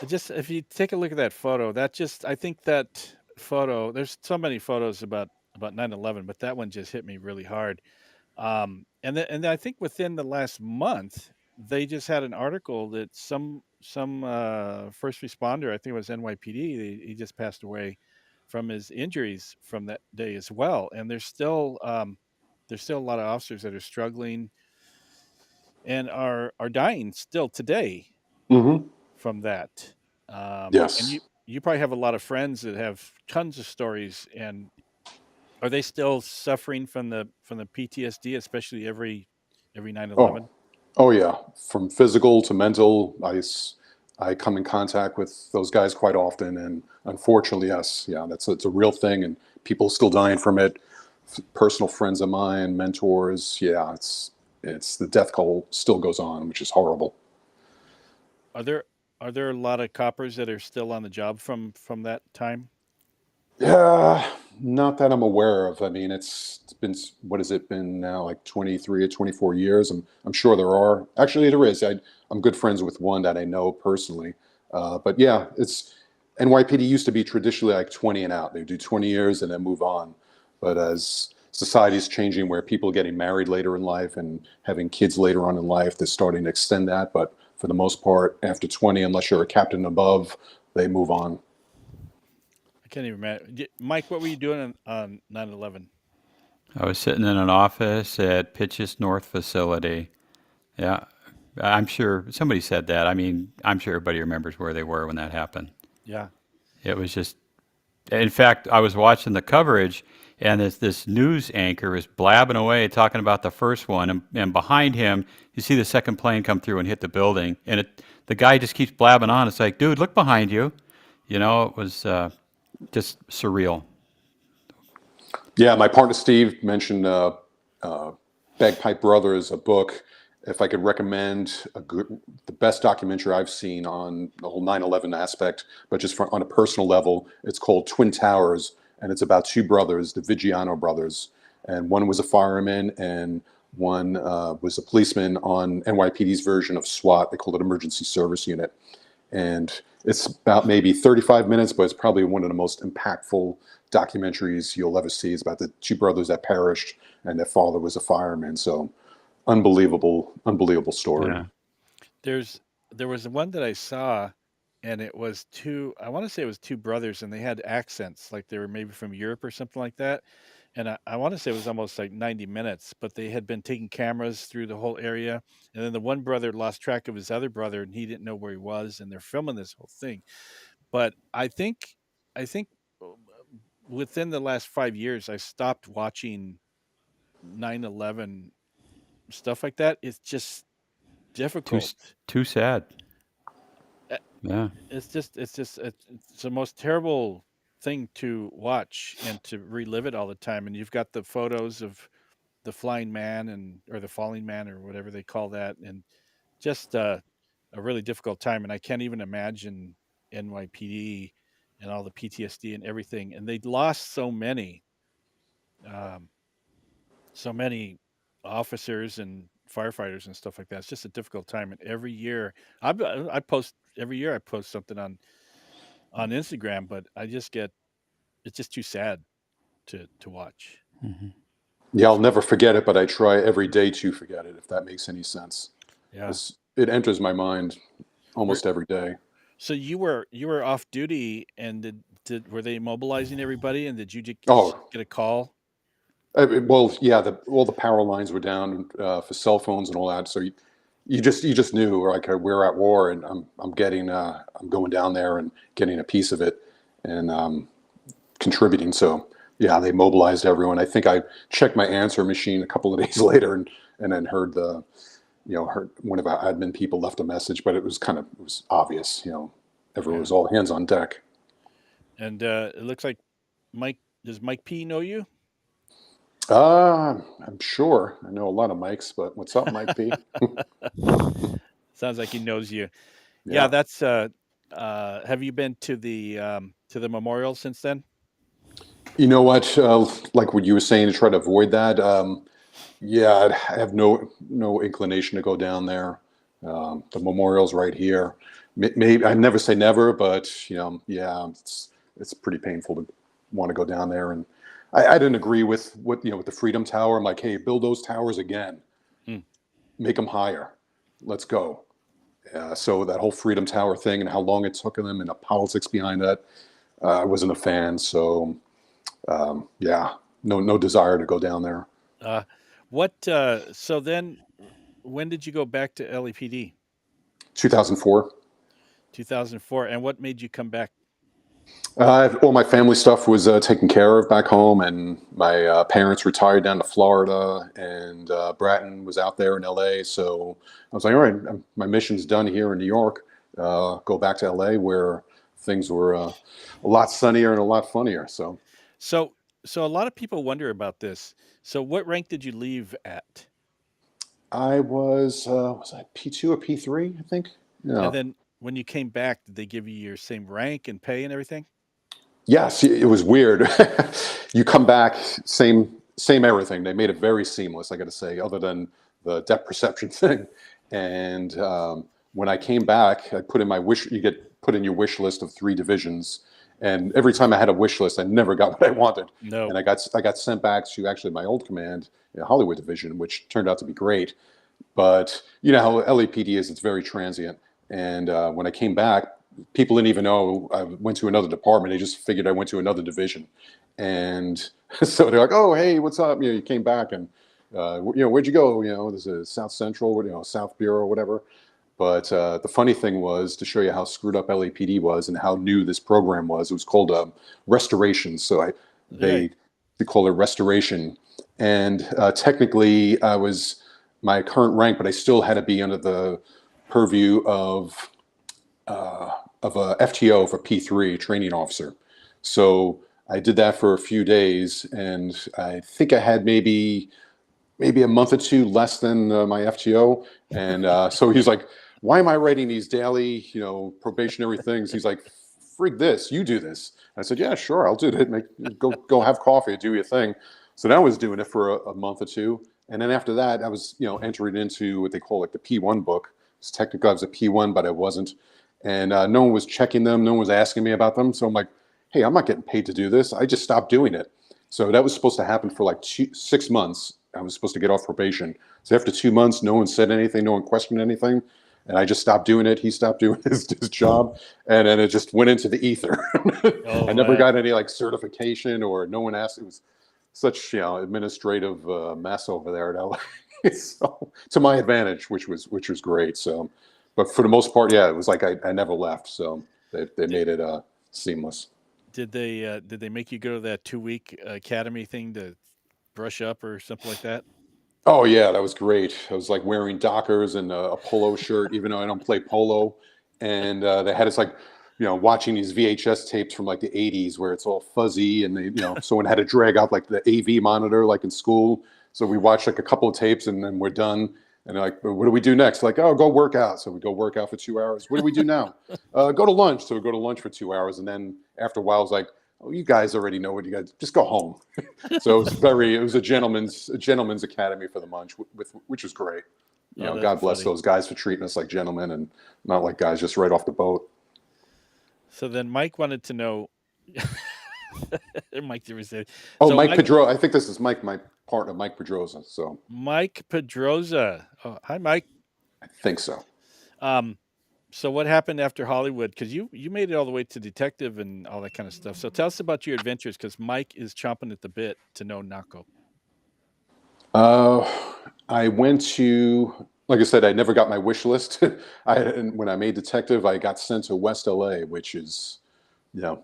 it just, if you take a look at that photo, that just, I think that photo. There's so many photos about 9/11, but that one just hit me really hard. And then I think within the last month, they just had an article that some first responder, I think it was NYPD, he just passed away from his injuries from that day as well. And there's still a lot of officers that are struggling and are dying still today Hmm. from that. And Yes. you probably have a lot of friends that have tons of stories. And are they still suffering from the PTSD, especially every nine Oh, eleven? oh yeah. From physical to mental, I come in contact with those guys quite often, and unfortunately, yes, yeah, it's a real thing, and people still dying from it. Personal friends of mine, mentors, yeah, it's the death toll still goes on, which is horrible. Are there a lot of coppers that are still on the job from that time? Yeah, not that I'm aware of. I mean, it's been what has it been now, like 23 or 24 years. I'm sure there are. Actually, there is. I'm good friends with one that I know personally. But yeah, it's NYPD used to be traditionally like 20 and out. They do 20 years and then move on. But as society is changing, where people are getting married later in life and having kids later on in life, they're starting to extend that. But for the most part, after 20, unless you're a captain above, they move on. I can't even imagine. Mike, what were you doing on 9/11? I was sitting in an office at Pitch's North facility. Yeah, I'm sure somebody said that. I mean, I'm sure everybody remembers where they were when that happened. Yeah. It was just, in fact, I was watching the coverage, and this news anchor is blabbing away talking about the first one, and behind him, you see the second plane come through and hit the building, and the guy just keeps blabbing on. It's like, dude, look behind you. It was just surreal. Yeah, my partner Steve mentioned uh, Bagpipe Brothers, a book. If I could recommend the best documentary I've seen on the whole 9/11 aspect, but just on a personal level, it's called Twin Towers, and it's about two brothers, the Vigiano brothers, and one was a fireman and one was a policeman on NYPD's version of SWAT. They called it Emergency Service Unit, and it's about maybe 35 minutes, but it's probably one of the most impactful documentaries you'll ever see. It's about the two brothers that perished, and their father was a fireman. So unbelievable, unbelievable story. Yeah. There's there was one that I saw, and it was two. I want to say it was two brothers, and they had accents, like they were maybe from Europe or something like that. And I want to say it was almost like 90 minutes, but they had been taking cameras through the whole area, and then the one brother lost track of his other brother, and he didn't know where he was, and they're filming this whole thing. But I think within the last 5 years, I stopped watching 9/11 stuff like that. It's just Too difficult. too sad. Uh, Yeah. it's the most terrible thing to watch and to relive it all the time. And you've got the photos of the flying man and or the falling man or whatever they call that, and just a really difficult time. And I can't even imagine NYPD and all the PTSD and everything. And they lost um, so many officers and firefighters and stuff like that. It's just a difficult time. And every year, I post every year. I post something on Instagram, but I just get it's just too sad to watch. Hmm. Yeah, I'll never forget it, but I try every day to forget it, if that makes any sense. Yeah. It enters my mind Were almost every day. so you were off duty, and did were they mobilizing everybody, and did you just Oh, get a call? well, yeah, all the power lines were down for cell phones and all that. So you just knew like we're at war, and I'm going down there and getting a piece of it and contributing. So yeah, they mobilized everyone. I think I checked my answer machine a couple of days later and then heard one of our admin people left a message, but it was obvious. Everyone Yeah. was all hands on deck. And it looks like Mike does Mike P know you? I'm sure I know a lot of mics, but what's up, Mike P? Sounds like he knows you. Yeah, Yeah. that's have you been to the memorial since then? You know what? Like what you were saying to try to avoid that. Yeah, I have no inclination to go down there. The memorial's right here. Maybe I never say never, but yeah, it's pretty painful to want to go down there. And I didn't agree with with the Freedom Tower. I'm like, hey, build those towers again, Hmm. make them higher. Let's go. So that whole Freedom Tower thing and how long it took them and the politics behind that, I wasn't a fan. So yeah, no desire to go down there. Uh, what so then when did you go back to LAPD? 2004. 2004. And what made you come back? All my family stuff was taken care of back home, and my parents retired down to Florida, and Bratton was out there in LA. So I was like, all right, my mission's done here in New York. Go back to LA where things were a lot sunnier and a lot funnier. So So so a lot of people wonder about this. So what rank did you leave at? I was I P2 or P3, I think. And Yeah. then when you came back, did they give you your same rank and pay and everything? Yes, it was weird. You come back, same everything. They made it very seamless, I got to say, other than the depth perception thing. And when I came back, I put in my wish. You get put in your wish list of 3 divisions, and every time I had a wish list, I never got what I wanted. No. And I got sent back to actually my old command, Hollywood division, which turned out to be great. But you know how LAPD is; it's very transient. And when I came back, people didn't even know I went to another department. They just figured I went to another division. And so they're like, "Oh, hey, what's up? You came back, and where'd you go? This is South Central, South Bureau, whatever." But the funny thing was, to show you how screwed up LAPD was and how new this program was, it was called restoration. So Right. they call it restoration. And technically, I was my current rank, but I still had to be under the purview of a FTO for P3 training officer. So I did that for a few days, and I think I had maybe a month or two less than my FTO. And so he's like, "Why am I writing these daily, probationary things?" He's like, "Frig this, you do this." I said, "Yeah, sure, I'll do it. Go have coffee, do your thing." So then I was doing it for a month or two, and then after that, I was entering into what they call like the P1 book. It's technically I was a P1, but I wasn't, and no one was checking them, no one was asking me about them. So I'm like, "Hey, I'm not getting paid to do this." I just stopped doing it. So that was supposed to happen for like 6 months. I was supposed to get off probation. So after 2 months, no one said anything, no one questioned anything, and I just stopped doing it. He stopped doing his job, and then it just went into the ether. I Oh, never got any like certification, or no one asked. It was such administrative mess over there at LA. So to my advantage, which was great. So, but for the most part, yeah, it was like I never left. So they did, made it seamless. did they make you go to that 2 week academy thing to brush up or something like that? Oh yeah, that was great. I was like wearing Dockers and a polo shirt, even though I don't play polo. And they had us like, watching these VHS tapes from like the '80s where it's all fuzzy, and someone had to drag out like the AV monitor, like in school. So we watched like a couple of tapes, and then we're done. And they're like, "Well, what do we do next?" Like, "Oh, go work out." So we go work out for 2 hours. What do we do now? Go to lunch. So we go to lunch for 2 hours, and then after a while, it's like, "Oh, you guys already know what you guys just go home." So it was a gentleman's academy for the munch, which was great. Oh, that's God bless funny. those guys for treating us like gentlemen and not like guys just right off the boat. So then Mike wanted to know. Mike did say. Oh, So Mike Mike Pedro. I think this is Mike, my partner, Mike Pedroza. So Mike Pedroza. Oh, hi, Mike. I think so. Um, so what happened after Hollywood? Because you made it all the way to detective and all that kind of stuff. So tell us about your adventures, because Mike is chomping at the bit to know Knocko. Uh, I went to, like I said, I never got my wish list. When I made detective, I got sent to West LA, which is, you know,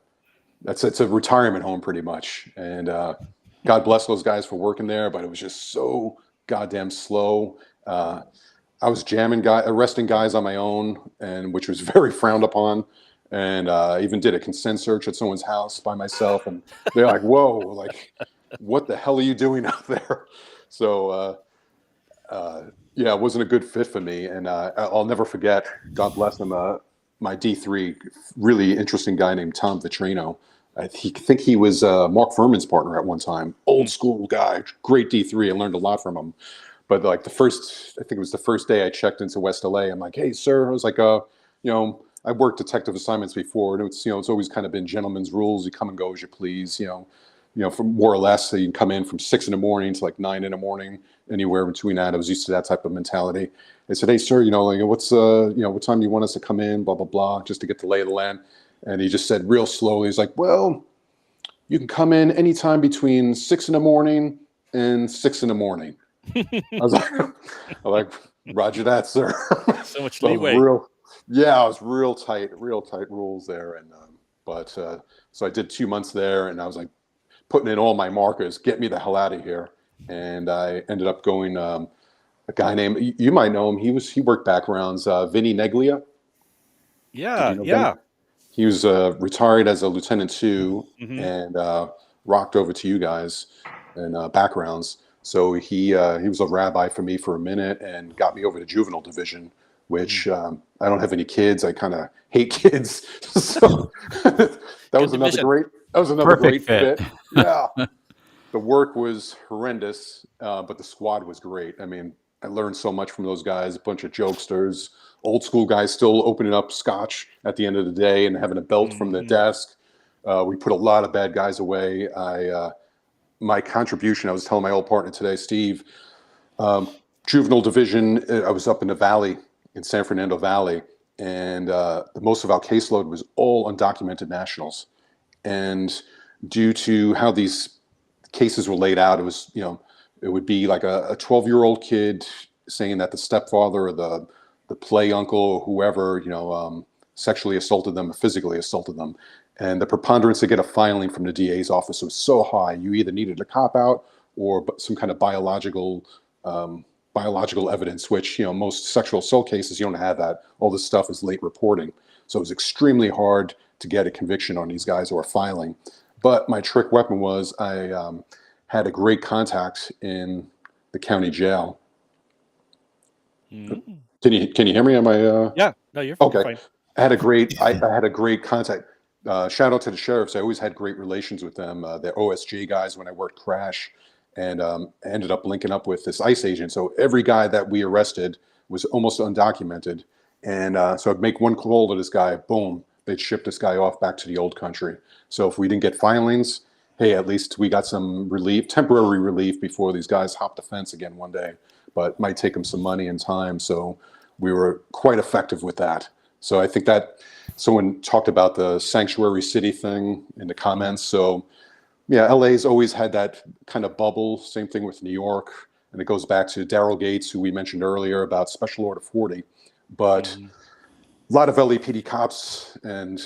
it's a retirement home pretty much. And God bless those guys for working there, but it was just so goddamn slow. I was arresting guys on my own, and which was very frowned upon. And I even did a consent search at someone's house by myself, and they're like, "Whoa, like, what the hell are you doing out there?" So yeah, it wasn't a good fit for me, and I'll never forget. God bless him. My D3, really interesting guy named Tom Vitrino. Think he was Mark Furman's partner at one time. Old Mm. school guy, great D3. I learned a lot from him. But like I think it was the first day I checked into West LA. I'm like, "Hey, sir," I was like, I worked detective assignments before, and it's always kind of been gentlemen's rules. You come and go as you please. From more or less, so you can come in from 6 in the morning to like 9 in the morning, anywhere between that. I was used to that type of mentality. I said, "Hey, sir, like, what time do you want us to come in? Blah blah blah," just to get the lay of the land. And he just said real slowly, he's like, "Well, you can come in anytime between 6 in the morning and 6 in the morning." I was like, "Roger that, sir." So much So I was leeway. yeah, I was real tight rules there. And but so I did 2 months there, and I was like putting in all my markers, get me the hell out of here. And I ended up going. A guy named, you might know him. He worked backgrounds. Vinny Neglia. Did Yeah, you know Vinny? yeah. He was retired as a lieutenant too, Hmm. and rocked over to you guys and backgrounds. So he was a rabbi for me for a minute and got me over to juvenile division, Hmm. which I don't have any kids. I kind of hate kids, so that Good was another division. great. That was another Perfect great fit. fit. Yeah. The work was horrendous, but the squad was great. I mean, I learned so much from those guys, a bunch of jokesters, old school guys still opening up scotch at the end of the day and having a belt from the Mhm. desk. We put a lot of bad guys away. My contribution, I was telling my old partner today, Steve, juvenile division, I was up in the valley, in San Fernando Valley, and most of our caseload was all undocumented nationals. And due to how these cases were laid out, it was, it would be like a 12-year-old kid saying that the stepfather or the play uncle or whoever, sexually assaulted them or physically assaulted them. And the preponderance to get a filing from the DA's office was so high, you either needed a cop out or some kind of um, biological evidence, which, most sexual assault cases, you don't have that. All this stuff is late reporting. So it was extremely hard to get a conviction on these guys or a filing. But my trick weapon was I had a great contact in the county jail. Mhm. Can you hear me? Am I Yeah. No, you're okay? fine. I had a great contact. Shout out to the sheriffs. I always had great relations with them. The OSG guys when I worked Crash, and ended up linking up with this ICE agent. So every guy that we arrested was almost undocumented, and so I'd make one call to this guy, boom, they'd ship this guy off back to the old country. So if we didn't get filings, hey, at least we got some relief, temporary relief before these guys hop the fence again one day. But might take them some money and time. So we were quite effective with that. So I think that someone talked about the sanctuary city thing in the Mhm. comments. So yeah, LA's always had that kind of bubble. Same thing with New York. And it goes back to Daryl Gates, who we mentioned earlier about Special Order 40. But Mhm. a lot of LAPD cops and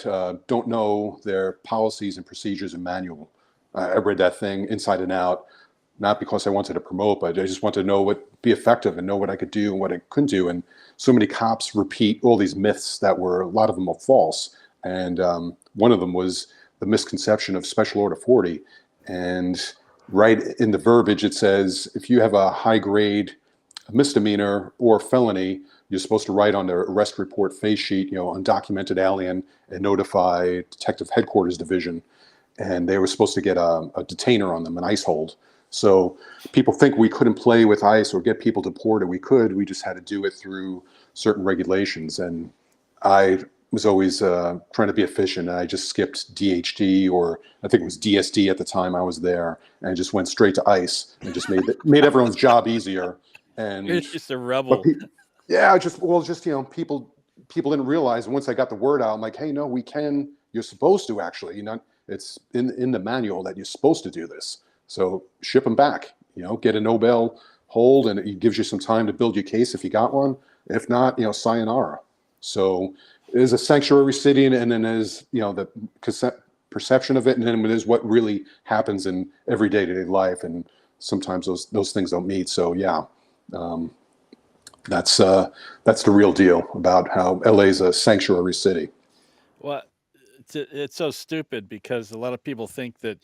don't know their policies and procedures and manual. I read that thing inside and out, not because I wanted to promote, but I just wanted to know be effective and know what I could do and what I couldn't do. And so many cops repeat all these myths that were, a lot of them are false. And one of them was the misconception of Special Order 40. And right in the verbiage, it says if you have a high grade misdemeanor or felony, you're supposed to write on the arrest report face sheet, undocumented alien, and notify Detective Headquarters Division. And they were supposed to get a detainer on them, an ICE hold. So people think we couldn't play with ICE or get people deported. We could. We just had to do it through certain regulations. And I was always trying to be efficient. I just skipped DHD, or I think it was DSD at the time I was there, and just went straight to ICE and just made everyone's job easier. You're And just a but rebel. yeah, just people didn't realize. Once I got the word out, I'm like, hey, no, we can. You're supposed to actually. It's in the manual that you're supposed to do this. So ship them back. Get a Nobel hold, and it gives you some time to build your case if you got one. If not, sayonara. So there's a sanctuary city, and then there's the perception of it, and then there's what really happens in everyday life, and sometimes those things don't meet. So yeah, um, that's that's the real deal about how LA is a sanctuary city. Well, it's so stupid because a lot of people think that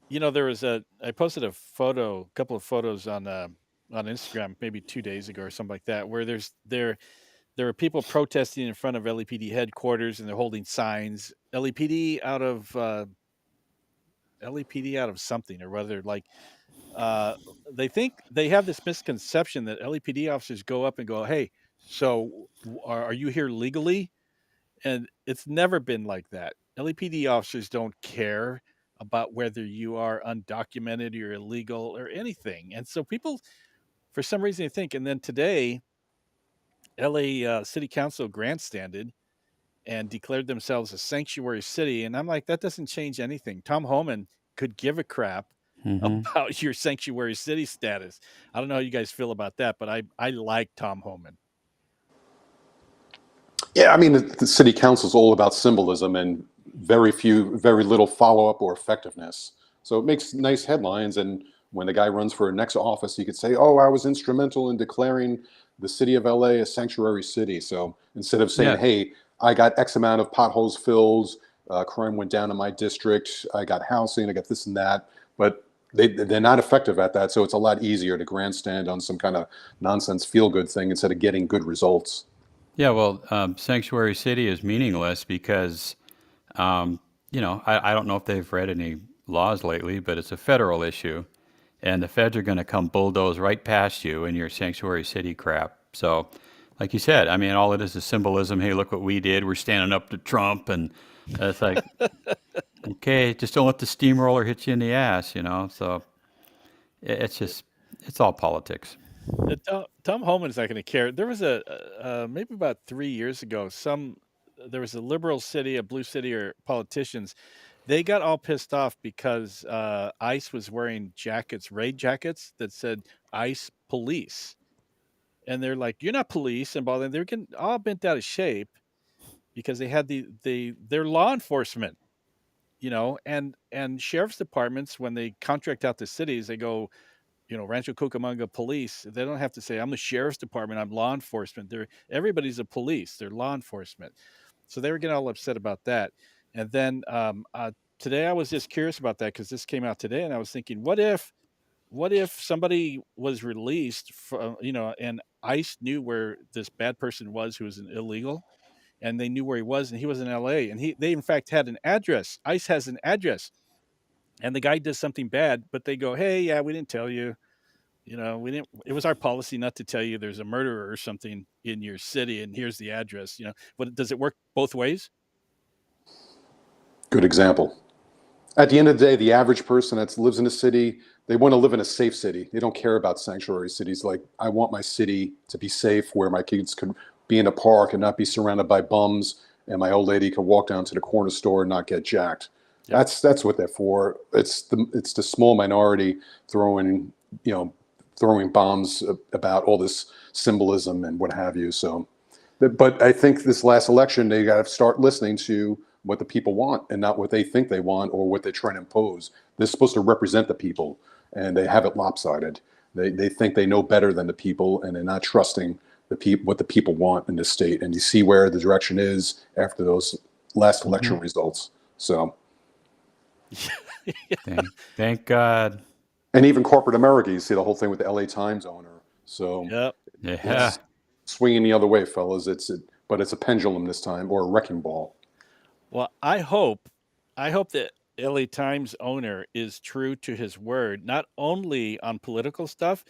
there was I posted a couple of photos on Instagram maybe 2 days ago or something like that, where there are people protesting in front of LAPD headquarters and they're holding signs LAPD out of something or whether uh, they think they have this misconception that LAPD officers go up and go, "Hey, so are you here legally?" And it's never been like that. LAPD officers don't care about whether you are undocumented or illegal or anything. And so people, for some reason, they think. And then today, LA City Council grandstanded and declared themselves a sanctuary city. And I'm like, that doesn't change anything. Tom Homan could give a crap Hmm. about your sanctuary city status. I don't know how you guys feel about that, but I like Tom Homan. Yeah, I mean the city council is all about symbolism and very little follow up or effectiveness. So it makes nice headlines, and when the guy runs for a next office, he could say, "Oh, I was instrumental in declaring the city of LA a sanctuary city." So instead of saying, Yeah. "Hey, I got X amount of potholes filled, crime went down in my district, I got housing, I got this and that," but they're not effective at that. So it's a lot easier to grandstand on some kind of nonsense feel good thing instead of getting good results. Yeah. Well, sanctuary city is meaningless because I don't know if they've read any laws lately, but it's a federal issue, and the feds are going to come bulldoze right past you in your sanctuary city crap. So, like you said, I mean, all it is symbolism. Hey, look what we did. We're standing up to Trump, and it's like, okay, just don't let the steamroller hit you in the ass. So it's just, it's all politics. Tom Homan's not going to care. There was maybe about 3 years ago. There was a liberal city, a blue city, or politicians. They got all pissed off because ICE was wearing jackets, raid jackets that said ICE police, and they're like, "You're not police," and blah. They're getting all bent out of shape because they had they're law enforcement, and sheriff's departments when they contract out to cities, they go, Rancho Cucamonga police, they don't have to say, I'm the sheriff's department, I'm law enforcement. Everybody's a police, they're law enforcement. So they were getting all upset about that. And then today I was just curious about that because this came out today, and I was thinking, what if somebody was released from, and ICE knew where this bad person was who was an illegal, and they knew where he was, and he was in LA, and they in fact had an address. ICE has an address, and the guy does something bad, but they go, hey, yeah, we didn't tell you. We didn't. It was our policy not to tell you there's a murderer or something in your city, and here's the address. But does it work both ways? Good example. At the end of the day, the average person that lives in a city, they want to live in a safe city. They don't care about sanctuary cities. Like, I want my city to be safe where my kids can be in a park and not be surrounded by bums, and my old lady can walk down to the corner store and not get jacked. Yep. That's what they're for. It's the small minority throwing you know throwing bombs about all this symbolism and what have you. So, but I think this last election, they got to start listening to what the people want and not what they think they want or what they're trying to impose. They're supposed to represent the people, and they have it lopsided. They think they know better than the people, and they're not trusting what the people want in this state. And you see where the direction is after those last election results. So, Thank God. and even corporate America, you see the whole thing with the LA Times owner. So Yep. Yeah. it's swinging the other way, fellas. But it's a pendulum this time, or a wrecking ball. Well, I hope that LA Times owner is true to his word, not only on political stuff,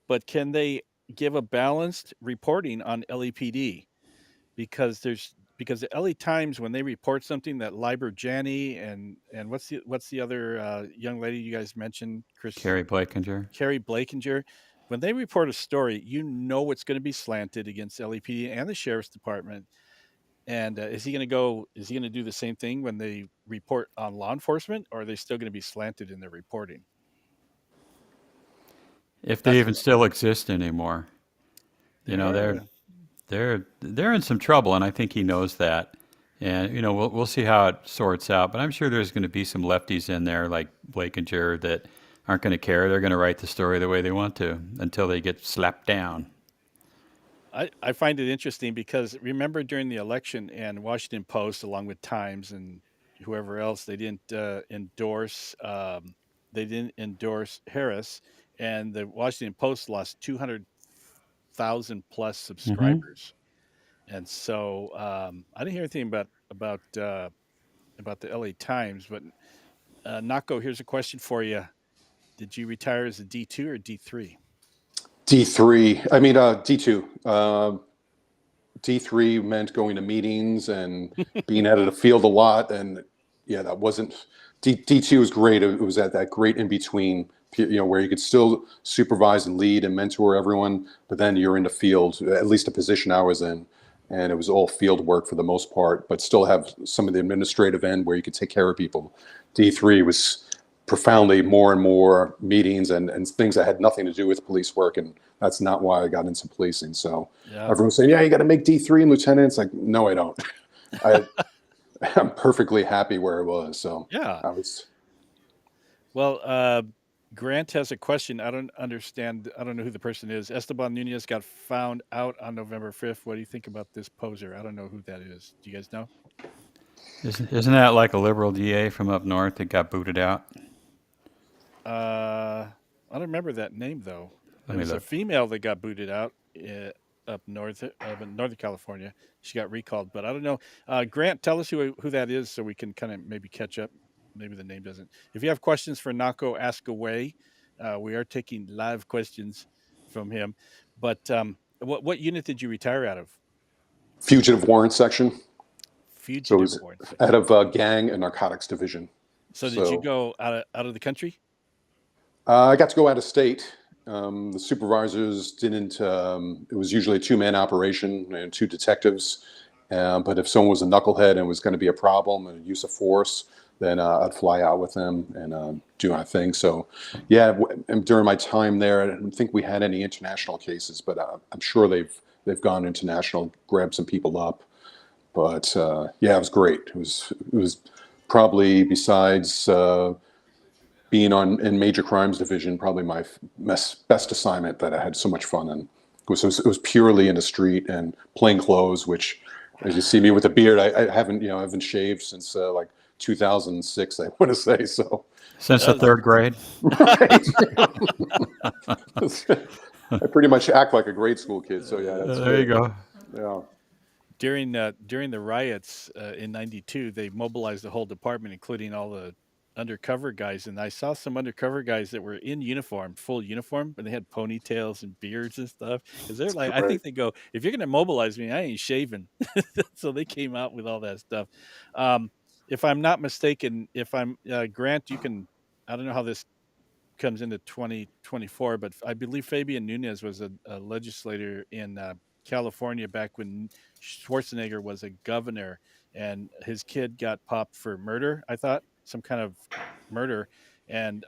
but can they give a balanced reporting on LAPD? Because the LA Times, when they report something, that Liber Janney and what's the other young lady you guys mentioned, Chris Carrie Blakinger. Carrie Blakinger, when they report a story, it's going to be slanted against LAPD and the sheriff's department. And is he going to go? Is he going to do the same thing when they report on law enforcement, or are they still going to be slanted in their reporting? If they That's even still exist anymore. You know, they're there. they're in some trouble, and I think he knows that. And we'll see how it sorts out. But I'm sure there's going to be some lefties in there like Blakinger that aren't going to care. They're going to write the story the way they want to until they get slapped down. I find it interesting because remember during the election and Washington Post, along with Times and whoever else, they didn't endorse Harris, and the Washington Post lost 200,000 plus Hmm. subscribers. And so I didn't hear anything about the LA Times, but Knocko, here's a question for you: did you retire as a D2 or D3? D3, I mean, D2. D3 meant going to meetings and being out of the field a lot. And yeah, that wasn't, D2 was great. It was at that great in between, where you could still supervise and lead and mentor everyone, but then you're in the field, at least the position I was in. And it was all field work for the most part, but still have some of the administrative end where you could take care of people. D3 was profoundly more and more meetings and things that had nothing to do with police work. And that's not why I got into policing. So Yeah. everyone's saying, yeah, you got to make D3 and lieutenant. It's like, no, I don't. I, I'm perfectly happy where I was. So Yeah. I was, Well, Grant has a question. I don't understand. I don't know who the person is. Esteban Nunez got found out on November 5th. What do you think about this poser? I don't know who that is. Do you guys know? Isn't that like a liberal DA from up north that got booted out? I don't remember that name though. Let It me was a look. female that got booted out. up north of in Northern California. She got recalled, but I don't know. Grant, tell us who that is, so we can kind of maybe catch up. Maybe the name doesn't. If you have questions for Knocko, ask away. We are taking live questions from him. But what unit did you retire out of? Fugitive warrant section. So it Fugitive was warrant out section. of gang and narcotics division. So did you So go out of the country? I got to go out of state. The supervisors didn't. It was usually a two-man operation and two detectives. But if someone was a knucklehead and was going to be a problem and use of force, then I'd fly out with them and do my thing. So, yeah, and during my time there, I don't think we had any international cases, but I'm sure they've gone international, grabbed some people up. But yeah, it was great. It was probably besides being on in Major Crimes Division, probably my best assignment that I had so much fun in. It was purely in the street and plain clothes, which, as you see me with a beard, I haven't I haven't shaved since like 2006, I want to say. So, Since the That third grade. right. I pretty much act like a grade school kid. So yeah, that's There you good. go. Yeah, during the riots in '92, they mobilized the whole department, including all the undercover guys. And I saw some undercover guys that were in uniform, full uniform, but they had ponytails and beards and stuff. Because they're like, I right. think they go, if you're going to mobilize me, I ain't shaving. So they came out with all that stuff. Um, if I'm not mistaken, if I'm Grant, you can. I don't know how this comes into 2024, but I believe Fabian Nunez was a legislator in California back when Schwarzenegger was a governor, and his kid got popped for murder. I thought some kind of murder, and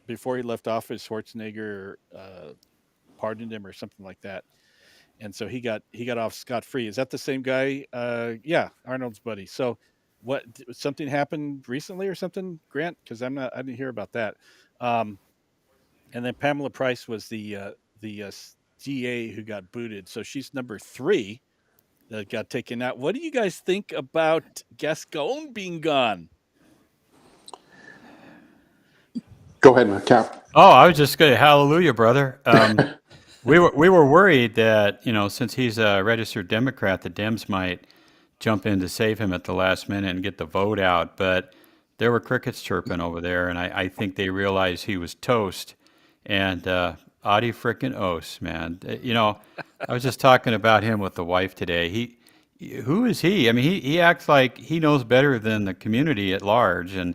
before he left office, Schwarzenegger pardoned him or something like that, and so he got off scot free. Is that the same guy? Yeah, Arnold's buddy. So, something happened recently or something, Grant? Because I didn't hear about that. Um, and then Pamela Price was the GA who got booted. So she's number three that got taken out. What do you guys think about Gascon being gone? Go ahead, Cap. Oh, I was just going to hallelujah, brother. We were worried that since he's a registered Democrat, the Dems might jump in to save him at the last minute and get the vote out. But there were crickets chirping over there, and I think they realized he was toast. And Adi frickin' os, man. I was just talking about him with the wife today. Who is he? I mean, he acts like he knows better than the community at large, and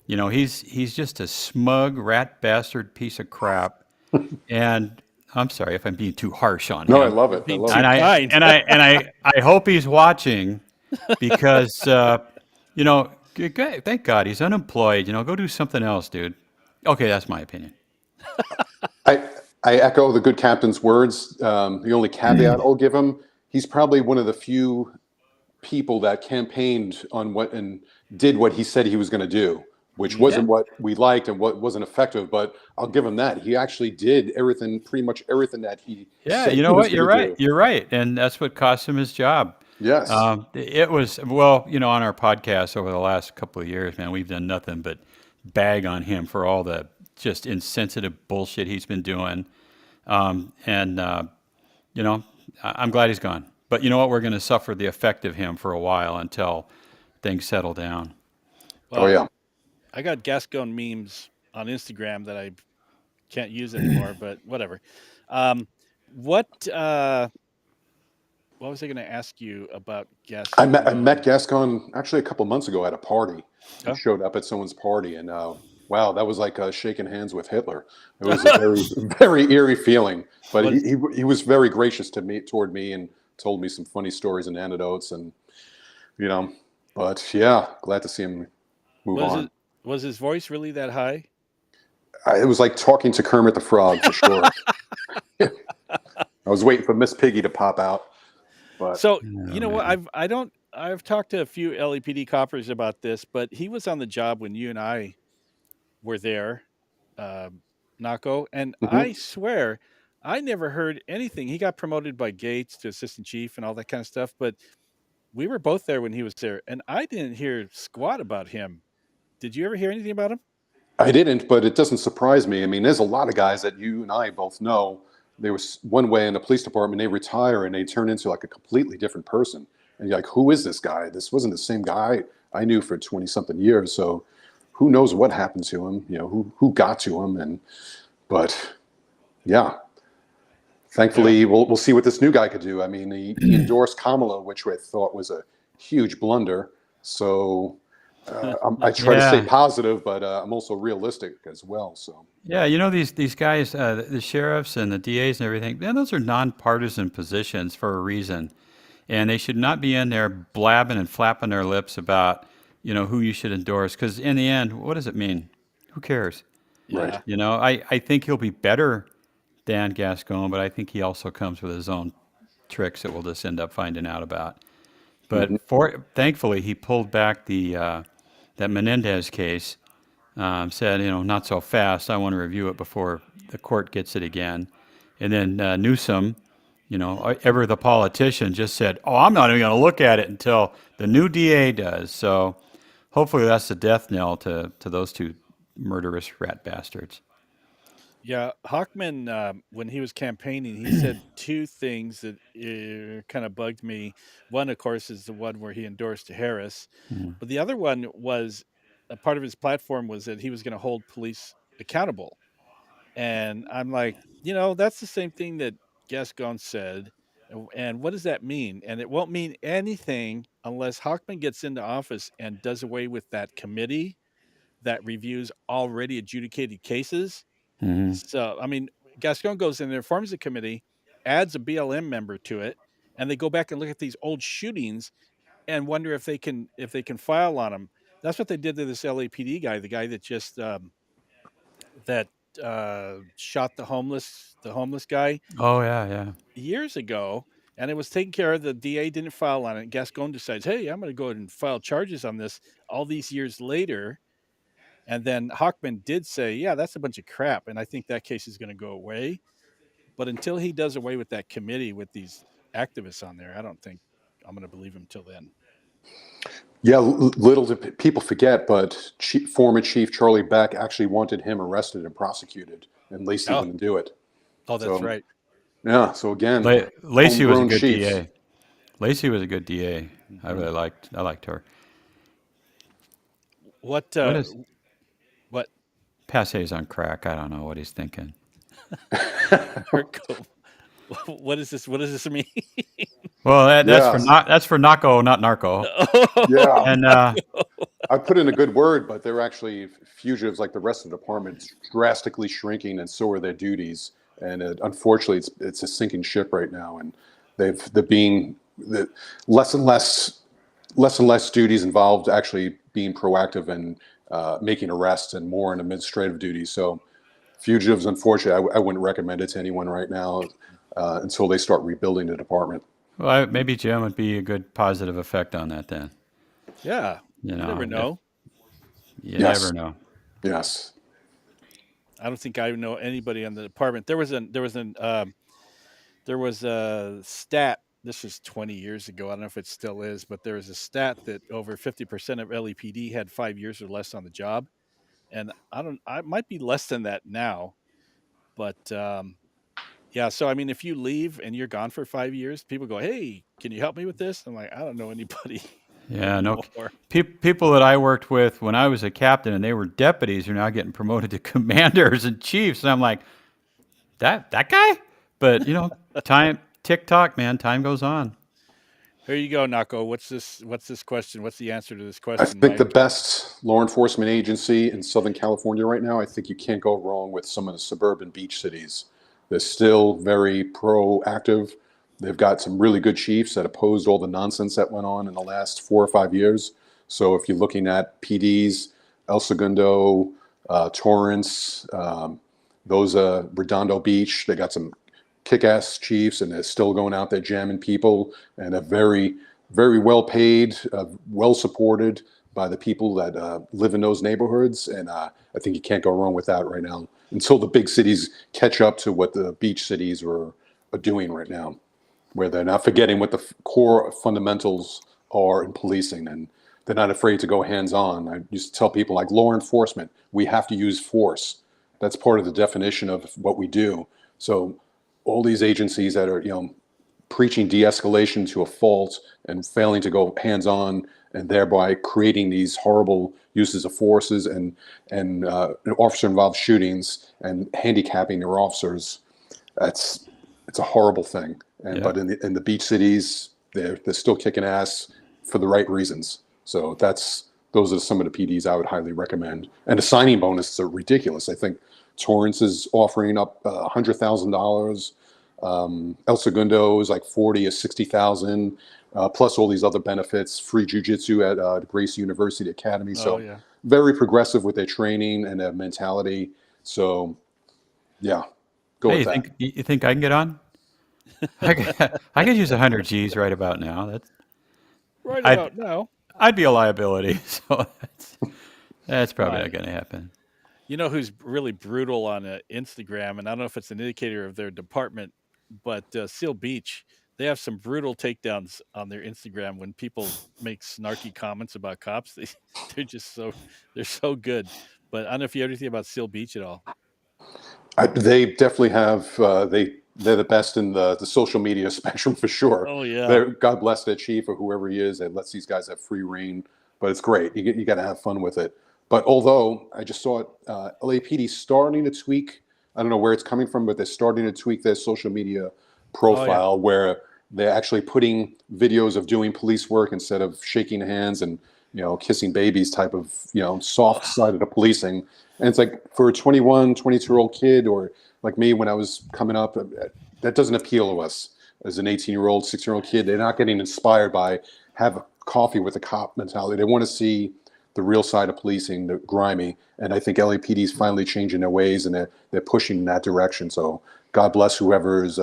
he's just a smug rat bastard piece of crap. And I'm sorry if I'm being too harsh on No, I him. love You're it. I being love too And it. I kind. and I and I hope he's watching because thank God he's unemployed. Go do something else, dude. Okay, that's my opinion. I I echo the good captain's words. The only caveat I'll give him: he's probably one of the few people that campaigned on what and did what he said he was going to do, which Yeah, wasn't what we liked and what wasn't effective. But I'll give him that. He actually did everything, pretty much everything that he yeah. said You he know was what? going You're to right. do. You're right, and that's what cost him his job. Yes. It was well, on our podcast over the last couple of years, man, we've done nothing but bag on him for all the just insensitive bullshit he's been doing. And you know, I'm glad he's gone. But you know what? We're going to suffer the effect of him for a while until things settle down. Oh Well, yeah. I got Gascon memes on Instagram that I can't use anymore, but whatever. Um, what what was I going to ask you about I met Gascon? Gascon actually a couple months ago at a party. He Oh. showed up at someone's party, and wow, that was like shaking hands with Hitler. It was a very, very eerie feeling. But he, was he he was very gracious toward me, and told me some funny stories and anecdotes, and you know. But yeah, glad to see him move was on. it was his voice really that high? It was like talking to Kermit the Frog for sure. I was waiting for Miss Piggy to pop out, but So, you Oh know what? man. I've talked to a few LAPD coppers about this, but he was on the job when you and I were there, um, Knocko, and I mhm. swear I never heard anything. He got promoted by Gates to assistant chief and all that kind of stuff, but we were both there when he was there, and I didn't hear squat about him. Did you ever hear anything about him? I didn't, but it doesn't surprise me. I mean, there's a lot of guys that you and I both know they was one way in the police department, they retire and they turn into like a completely different person. And you're like, who is this guy? This wasn't the same guy I knew for 20 something years. So who knows what happened to him, who got to him. But yeah, Yeah. thankfully we'll see what this new guy could do. I mean, he endorsed Kamala, which I thought was a huge blunder. So I try to stay Yeah. positive, but I'm also realistic as well. So Yeah, these guys, the sheriffs and the DAs and everything, man, those are nonpartisan positions for a reason, and they should not be in there blabbing and flapping their lips about who you should endorse. Because in the end, what does it mean? Who cares? right. Yeah. I think he'll be better than Gascon, but I think he also comes with his own tricks that we'll just end up finding out about. Hmm. But thankfully, he pulled back that Menendez case. Said, not so fast. I want to review it before the court gets it again. And then Newsom, ever the politician, just said, "Oh, I'm not even going to look at it until the new DA does." So hopefully that's the death knell to those two murderous rat bastards. Yeah, Hawkman, when he was campaigning, he said two things that kind of bugged me. One, of course, is the one where he endorsed Harris, Mm. but the other one was a part of his platform was that he was going to hold police accountable. And I'm like, that's the same thing that Gascon said. And what does that mean? And it won't mean anything unless Hawkman gets into office and does away with that committee that reviews already adjudicated cases. Hmm. So, I mean, Gascon goes in there, forms a committee, adds a BLM member to it, and they go back and look at these old shootings and wonder if they can file on them. That's what they did to this LAPD guy, the guy that just that shot the homeless guy Oh yeah, yeah. years ago, and it was taken care of. The DA didn't file on it. Gascon decides, hey, I'm going to go ahead and file charges on this all these years later. And then Hawkman did say, yeah, that's a bunch of crap. And I think that case is going to go away. But until he does away with that committee with these activists on there, I don't think I'm going to believe him till then. Yeah, little do people forget, but former Chief Charlie Beck actually wanted him arrested and prosecuted, and Lacey Oh, wouldn't do it. oh, that's So right. yeah, so again, Lacey was a homegrown good chiefs. DA. Lacey was a good DA. Hmm. I liked her. What? What is What? Passe's on crack? I don't know what he's thinking. Marco, what is this? What does this mean? Well, Yes, that's for Knocko, not Narco. yeah. And I put in a good word, but they're actually fugitives like the rest of the department, drastically shrinking, and so are their duties. And unfortunately, it's a sinking ship right now, and they're being less and less duties involved actually being proactive and making arrests, and more in administrative duties. So fugitives, unfortunately, I wouldn't recommend it to anyone right now until they start rebuilding the department. well, maybe Jim would be a good positive effect on that. Then Yeah, you never if know. you never Yes, know. yes. I don't think I know anybody in the department. There was a stat. This was 20 years ago. I don't know if it still is, but there was a stat that over 50% of LEPD had 5 years or less on the job, and I might be less than that now, but yeah. So I mean, if you leave and you're gone for 5 years, people go, "Hey, can you help me with this?" I'm like, I don't know anybody Yeah, no. anymore. People that I worked with when I was a captain and they were deputies are now getting promoted to commanders and chiefs, and I'm like, that guy. But time tick tock, man. Time goes on. Here you go, Knocko. What's this question? What's the answer to this I question? think the best law enforcement agency in Southern California right now, I think you can't go wrong with some of the suburban beach cities. They're still very proactive. They've got some really good chiefs that opposed all the nonsense that went on in the last 4 or 5 years. So if you're looking at PDs, El Segundo, Torrance, those Redondo Beach, they got some kick-ass chiefs, and they're still going out there jamming people, and are very, very well paid, well supported by the people that live in those neighborhoods. And I think you can't go wrong with that right now until the big cities catch up to what the beach cities are doing right now, where they're not forgetting what the core fundamentals are in policing, and they're not afraid to go hands-on. I used to tell people, like, law enforcement, we have to use force. That's part of the definition of what we do. So all these agencies that are, preaching de-escalation to a fault and failing to go hands-on, and thereby creating these horrible uses of forces and officer-involved shootings and handicapping their officers. It's a horrible thing. And Yeah. but in the beach cities, they're still kicking ass for the right reasons. So those are some of the PDs I would highly recommend. And the signing bonuses are ridiculous. I think Torrance is offering up $100,000. El Segundo is like 40 or 60,000, plus all these other benefits, free jujitsu at Grace University Academy. Oh So yeah. very progressive with their training and their mentality. So yeah, go Hey, with that. you think I can get on? I could use 100 G's right about now. Right I'd about now. I'd be a liability, so that's probably Well, not going to happen. you know who's really brutal on Instagram, and I don't know if it's an indicator of their department, but Seal Beach, they have some brutal takedowns on their Instagram when people make snarky comments about cops. They're just they're so good. But I don't know if you have anything about Seal Beach at all. They definitely have. They're the best in the social media spectrum for sure. Oh yeah. They're, God bless their chief or whoever he is that lets these guys have free reign. But it's great. You got to have fun with it. But although I just saw it, LAPD starting to tweak. I don't know where it's coming from, but they're starting to tweak their social media Oh yeah. profile where they're actually putting videos of doing police work instead of shaking hands and kissing babies type of soft side of the policing. And it's like for a 21, 22-year-old kid or like me when I was coming up, that doesn't appeal to us as an 18-year-old, 6-year-old kid. They're not getting inspired by have a coffee with a cop mentality. They want to see the real side of policing, the grimy. And I think LAPD is finally changing their ways and they're pushing in that direction. So God bless whoever's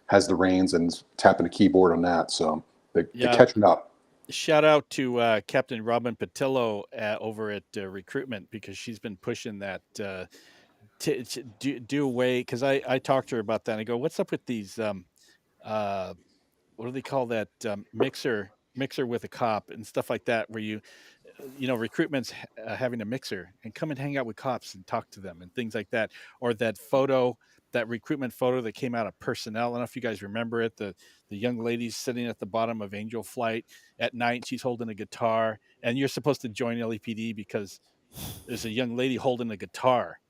has the reins and tapping the keyboard on that. So they're Yeah. catching up. Shout out to Captain Robin Patillo over at Recruitment, because she's been pushing that to do away. Because I talked to her about that. And I go, what's up with these? Uh, what do they call that? Mixer with a cop and stuff like that, where recruitment's having a mixer and come and hang out with cops and talk to them and things like that. Or that recruitment photo that came out of Personnel. I don't know if you guys remember it. The young lady's sitting at the bottom of Angel Flight at night. She's holding a guitar, and you're supposed to join LAPD because there's a young lady holding a guitar.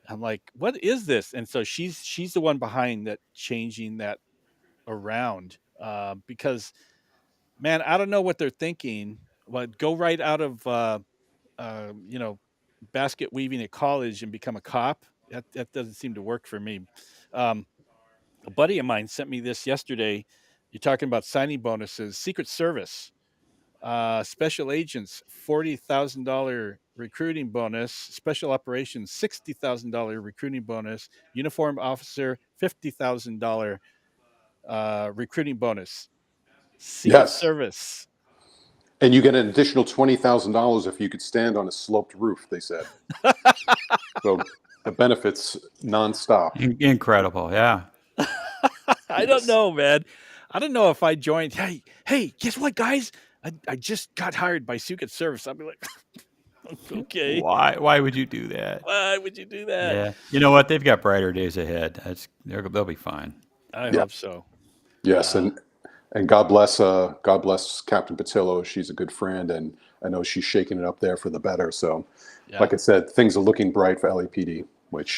I'm like, what is this? And so she's the one behind that, changing that around, because man, I don't know what they're thinking. But go right out of uh, you know basket weaving at college and become a cop. That doesn't seem to work for me. Um, a buddy of mine sent me this yesterday. You're talking about signing bonuses. Secret Service, special agents, $40,000 recruiting bonus. Special operations, $60,000 recruiting bonus. Uniformed officer, $50,000 recruiting bonus. Secret Yes. Service. And you get an additional $20,000 if you could stand on a sloped roof, they said. So the benefits nonstop. Incredible, yeah. I don't Yes. know, man. I don't know if I joined. Hey, guess what, guys? I just got hired by Secret Service. I'll be like, okay, Why would you do that? why would you do that? Yeah, you know what? They've got brighter days ahead. They'll be fine. I Yeah. hope so. Yes. And God bless Captain Patillo. She's a good friend, and I know she's shaking it up there for the better. So, Yeah, like I said, things are looking bright for LAPD, which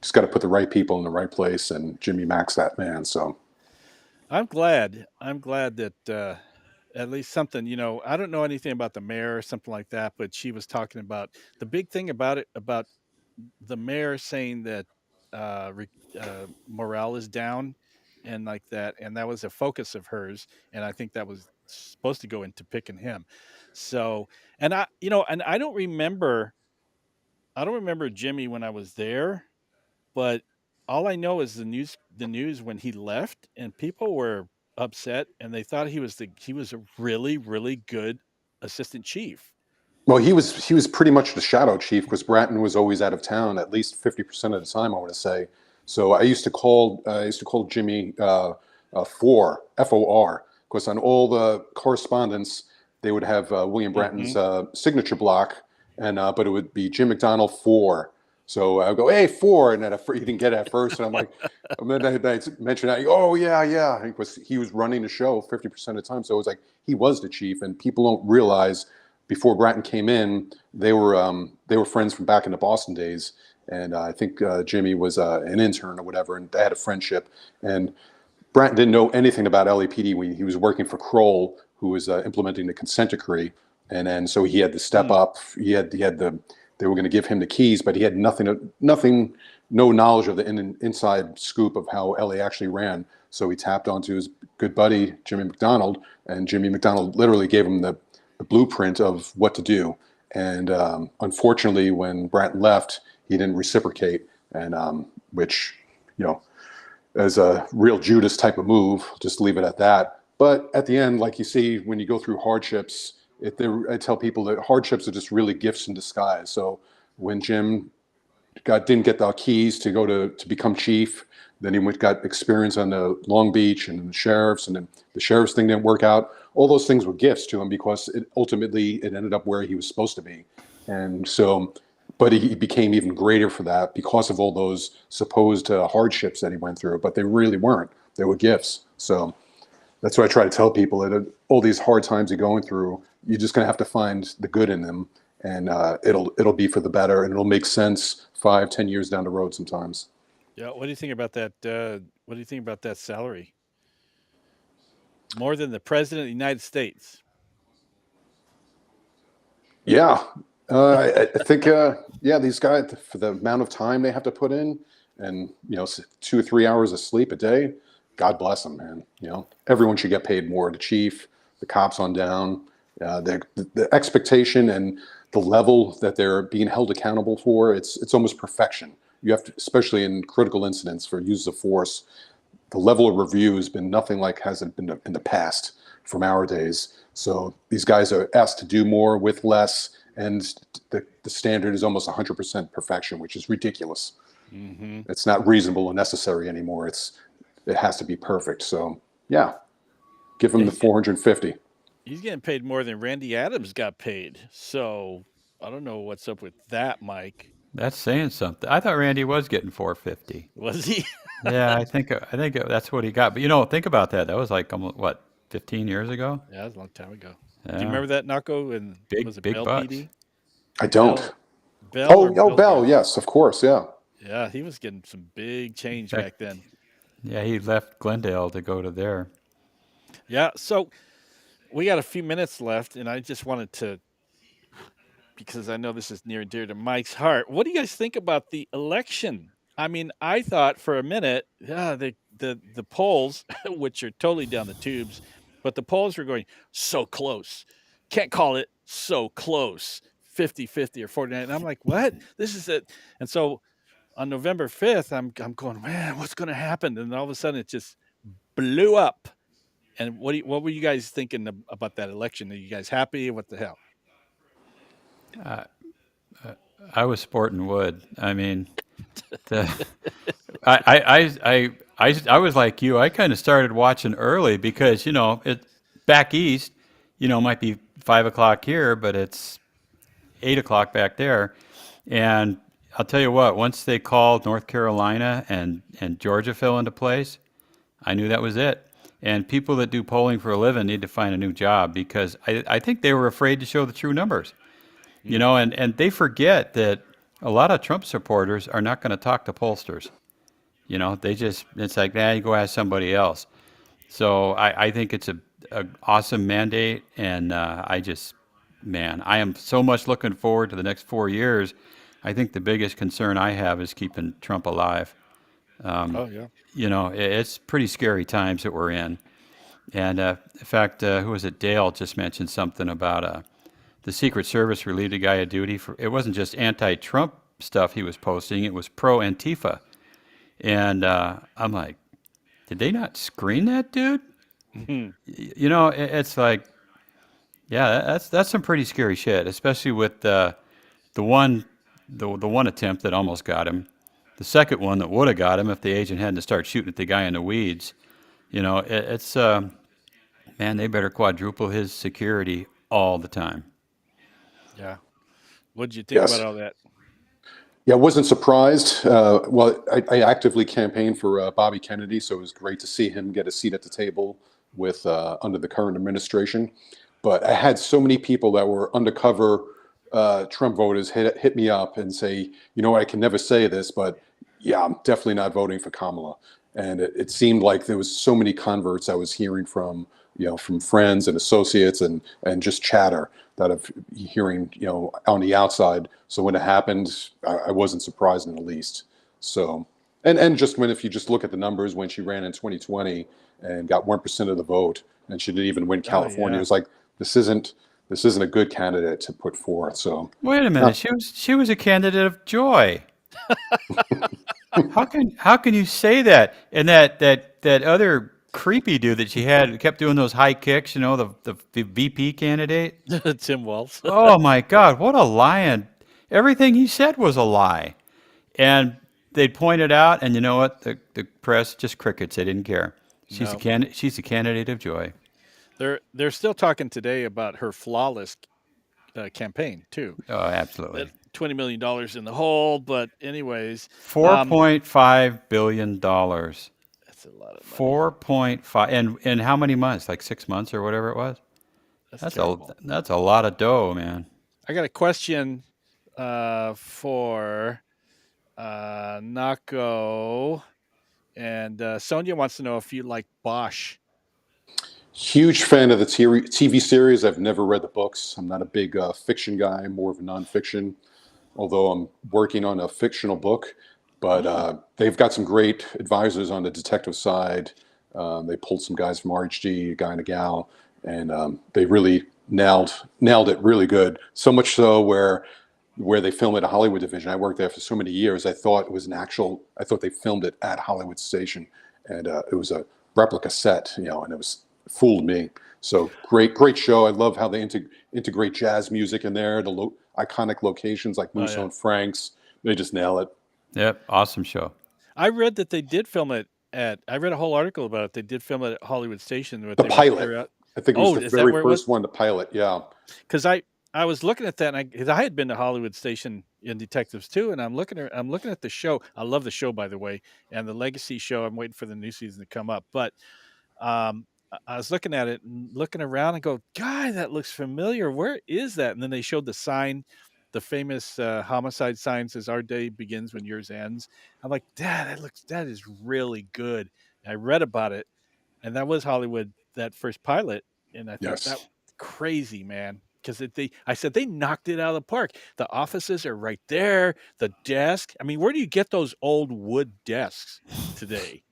just got to put the right people in the right place. And Jimmy Mack's that man. So, I'm glad. I'm glad that at least something. I don't know anything about the mayor or something like that, but she was talking about the big thing about it, about the mayor saying that morale is down and like that, and that was a focus of hers, and I think that was supposed to go into picking him. So, and I don't remember Jimmy when I was there, but all I know is the news when he left, and people were upset, and they thought he was a really really good assistant chief. well, he was pretty much the shadow chief because Bratton was always out of town at least 50% of the time. I want to say. So I used to call Jimmy FOR because on all the correspondence they would have William Hmm. Bratton's signature block, and but it would be Jim McDonald 4. So I go, hey, 4, and then he didn't get it at first, and I'm like, and then I mentioned that, oh yeah, yeah, he was running the show 50% of the time, so it was like he was the chief, and people don't realize before Bratton came in, they were friends from back in the Boston days, and I think Jimmy was an intern or whatever, and they had a friendship, and Bratton didn't know anything about LAPD when he was working for Kroll, who was implementing the consent decree, and then so he had to step Hmm. up. They were going to give him the keys, but he had nothing, no knowledge of the inside scoop of how LA actually ran. So he tapped onto his good buddy Jimmy McDonald, and Jimmy McDonald literally gave him the blueprint of what to do. And unfortunately, when Bratton left, he didn't reciprocate, and which, you know, as a real Judas type of move, just leave it at that. But at the end, like you see, when you go through hardships, I tell people that hardships are just really gifts in disguise. So when Jim didn't get the keys to go to become chief, then he got experience on the Long Beach and the sheriffs, and then the sheriff's thing didn't work out. All those things were gifts to him because ultimately it ended up where he was supposed to be. And so, but he became even greater for that because of all those supposed hardships that he went through. But they really weren't. They were gifts. So that's what I try to tell people, that all these hard times you're going through, you're just going to have to find the good in them, and it'll be for the better, and it'll make sense 5, 10 years down the road sometimes. Yeah. What do you think about that? What do you think about that salary? More than the president of the United States. Yeah, I think yeah, these guys, for the amount of time they have to put in, and 2 or 3 hours of sleep a day, God bless them, man. Everyone should get paid more. The chief, the cops on down, the expectation and the level that they're being held accountable for. It's almost perfection. You have to, especially in critical incidents for use of force, the level of review has been nothing like has it been in the past from our days. So these guys are asked to do more with less, and the standard is almost 100% perfection, which is ridiculous. Hmm. It's not reasonable and necessary anymore. It has to be perfect. So yeah, give Yeah, them the 450. he's getting paid more than Randy Adams got paid. So I don't know what's up with that, Mike. That's saying something. I thought Randy was getting 450. Was he? Yeah, I think that's what he got. But think about that. That was like almost what, 15 years ago. Yeah, that was a long time ago. Do you Yeah, remember that Knocko? And was it big Bell bucks. PD? I Bell, don't. Bell or Oh, Belgrade? Bell. Yes, of course. Yeah. Yeah, he was getting some big In change fact, back then. yeah, he left Glendale to go to there. Yeah, so we got a few minutes left, and I just wanted to, because I know this is near and dear to Mike's heart. What do you guys think about the election? I mean, I thought for a minute, yeah, the polls, which are totally down the tubes, but the polls were going so close. Can't call it so close. 50-50 or 49. And I'm like, what? This is it. And so on November 5th, I'm going, man, what's going to happen? And all of a sudden it just blew up. And what were you guys thinking about that election? Are you guys happy? What the hell? Uh, I was sporting wood. I mean, the I was like you. I kind of started watching early because it back east, might be 5 o'clock here, but it's 8 o'clock back there. And I'll tell you what, once they called North Carolina and Georgia fell into place, I knew that was it. And people that do polling for a living need to find a new job because I think they were afraid to show the true numbers. Mm. And they forget that a lot of Trump supporters are not going to talk to pollsters. It's like, you go ask somebody else. So I think it's a awesome mandate, and man, I am so much looking forward to the next 4 years. I think the biggest concern I have is keeping Trump alive. Um, Oh yeah. it's pretty scary times that we're in. And in fact, who was it? Dale just mentioned something about the Secret Service relieved a guy of duty for. It wasn't just anti-Trump stuff he was posting; it was pro-Antifa. And I'm like, did they not screen that dude? Mhm. It's like, yeah, that's some pretty scary shit, especially with the one the one attempt that almost got him, the second one that would have got him if the agent hadn't to start shooting at the guy in the weeds. It's man, they better quadruple his security all the time. Yeah. What did you think about Yes. all that? Yeah, I wasn't surprised. Well, I actively campaigned for Bobby Kennedy, so it was great to see him get a seat at the table with under the current administration. But I had so many people that were undercover Trump voters hit me up and say, you know, I can never say this, but yeah, I'm definitely not voting for Kamala. And it seemed like there was so many converts I was hearing from, from friends and associates and just chatter that of hearing, on the outside. So when it happened, I wasn't surprised in the least. So, and just if you just look at the numbers when she ran in 2020 and got 1% of the vote, and she didn't even win Oh California, it yeah. was like this isn't a good candidate to put forth. So, Wait a uh, minute. She was a candidate of joy. How can you say that? And that other creepy dude that she had kept doing those high kicks. The VP candidate. Tim Walz. Oh my God, what a lion! Everything he said was a lie, and they pointed out. And you know what? The press just crickets. They didn't care. She's a No, can. She's a candidate of joy. they're still talking today about her flawless campaign too. Oh, That absolutely. $20 million in the hole, but anyways, $4.5 billion. that's a lot of money. 4.5, and in how many months? Like 6 months or whatever it was. That's That's a terrible. that's a lot of dough, man. I got a question for Knocko, and Sonia wants to know if you like Bosch. huge fan of the TV series. I've never read the books. I'm not a big fiction guy, more of a nonfiction, although I'm working on a fictional book. But Oh, they've got some great advisors on the detective side. They pulled some guys from RHG, a guy and a gal, and they really nailed it really good. So much so where they film at a Hollywood division. I worked there for so many years. I thought it was I thought they filmed it at Hollywood Station, and it was a replica set, and it was fooled me. So great show. I love how they integrate jazz music in there. The iconic locations like oh Musso yeah. and Frank's, they just nail it. Yep, awesome show. I read that they did film it at. I read a whole article about it. They did film it at Hollywood Station, but The they pilot, were out. I think it was Oh, the is that very where it was? first one, the pilot. Yeah, Because I was looking at that, and 'cause I had been to Hollywood Station in Detectives too, and I'm looking at the show. I love the show, by the way, and the Legacy show. I'm waiting for the new season to come up, but I was looking at it and looking around and go, "God, that looks familiar. Where is that?" And then they showed the sign, the famous homicide sign says, "Our day begins when yours ends." I'm like, "Dad, that is really good." And I read about it, and that was Hollywood, that first pilot, and I thought that yes. crazy, man. Because I said they knocked it out of the park. The offices are right there. The desk. I mean, where do you get those old wood desks today?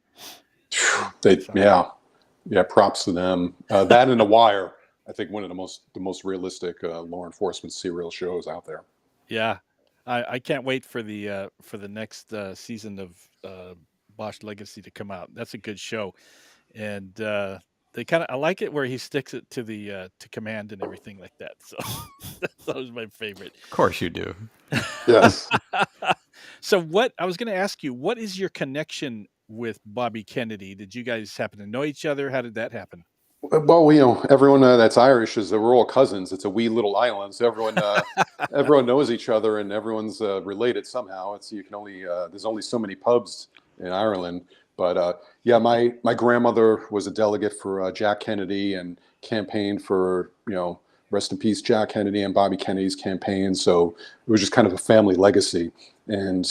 And They so, yeah. Props to them. That and The Wire. I think one of the most realistic law enforcement serial shows out there. yeah, I can't wait for the next season of Bosch Legacy to come out. That's a good show, and they kind of I like it where he sticks it to the to command and everything like that. So that was my favorite. Of course you do. Yes. So what I was going to ask you, what is your connection with Bobby Kennedy? Did you guys happen to know each other? How did that happen? Well, everyone that's Irish is we're all cousins. It's a wee little island, so everyone knows each other and everyone's related somehow. It's you can only there's only so many pubs in Ireland, but yeah, my grandmother was a delegate for Jack Kennedy and campaigned for rest in peace Jack Kennedy and Bobby Kennedy's campaign. So it was just kind of a family legacy, and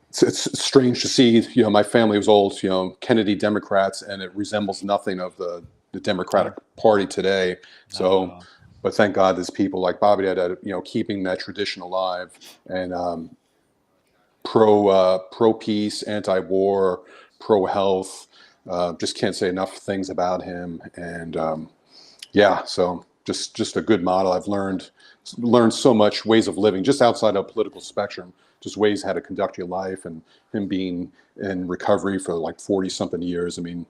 it's strange to see, my family was all, Kennedy Democrats, and it resembles nothing of the Democratic Oh, Party today. So, oh, but thank God there's people like Bobby that are, keeping that tradition alive and pro peace, anti war, pro health. Just can't say enough things about him. And yeah, so just a good model. I've learned so much ways of living just outside of political spectrum, just ways how to conduct your life, and him being in recovery for like 40 something years. I mean,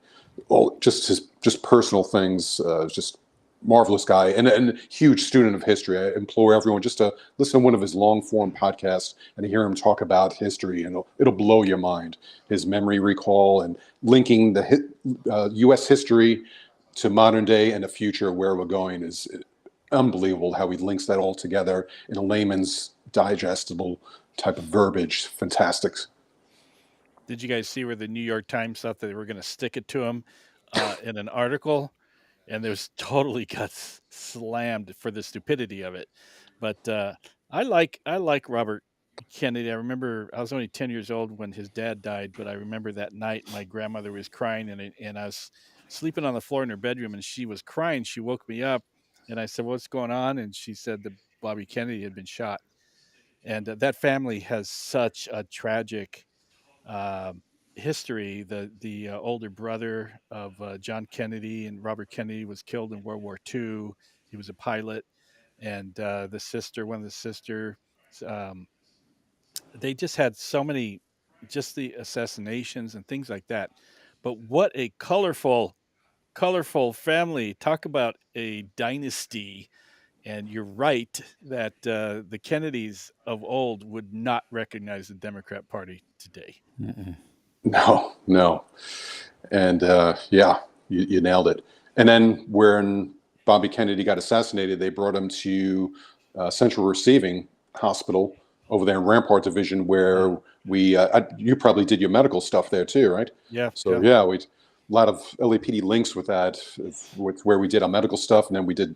all just his just personal things, just marvelous guy and huge student of history. I implore everyone just to listen to one of his long form podcasts and hear him talk about history, and it'll blow your mind. His memory recall and linking the U.S. history to modern day and the future, where we're going, is unbelievable. How he links that all together in a layman's digestible type of verbiage. Fantastic. Did you guys see where the New York Times thought they were going to stick it to him in an article? And there's totally got slammed for the stupidity of it. But I like Robert Kennedy. I remember I was only 10 years old when his dad died, but I remember that night my grandmother was crying, and I was sleeping on the floor in her bedroom, and she was crying. She woke me up, and I said, "What's going on?" And she said that Bobby Kennedy had been shot, and that family has such a tragic um, history. The older brother of John Kennedy and Robert Kennedy was killed in World War II. He was a pilot, and the sister, one of the sister, um, they just had so many, just the assassinations and things like that. But what a colorful family! Talk about a dynasty. And you're right that the Kennedys of old would not recognize the Democrat Party today. Mm-mm. No, no. And yeah, you nailed it. And then when Bobby Kennedy got assassinated, they brought him to Central Receiving Hospital over there in Rampart Division, Yeah, where you probably did your medical stuff there too, right? yeah, So yeah. yeah, we a lot of LAPD links with that, with where we did our medical stuff, and then we did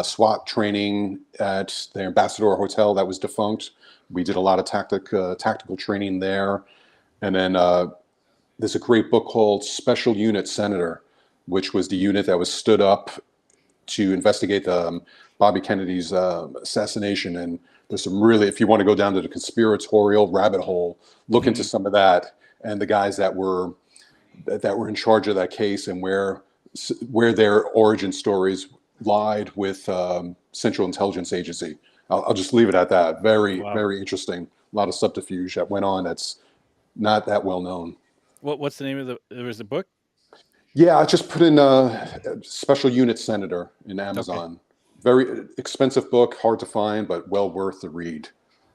SWAT training at the Ambassador Hotel that was defunct. We did a lot of tactical training there, and then there's a great book called Special Unit Senator, which was the unit that was stood up to investigate the Bobby Kennedy's assassination. And there's some really, if you want to go down to the conspiratorial rabbit hole, look into Mhm. some of that and the guys that were in charge of that case and where their origin stories lied with Central Intelligence Agency. I'll just leave it at that. Very, Wow. very interesting. A lot of subterfuge that went on that's not that well known. What's the name of the? There was a book. Yeah, I just put in Special Unit Senator in Okay. Amazon. Very expensive book, hard to find, but well worth the read.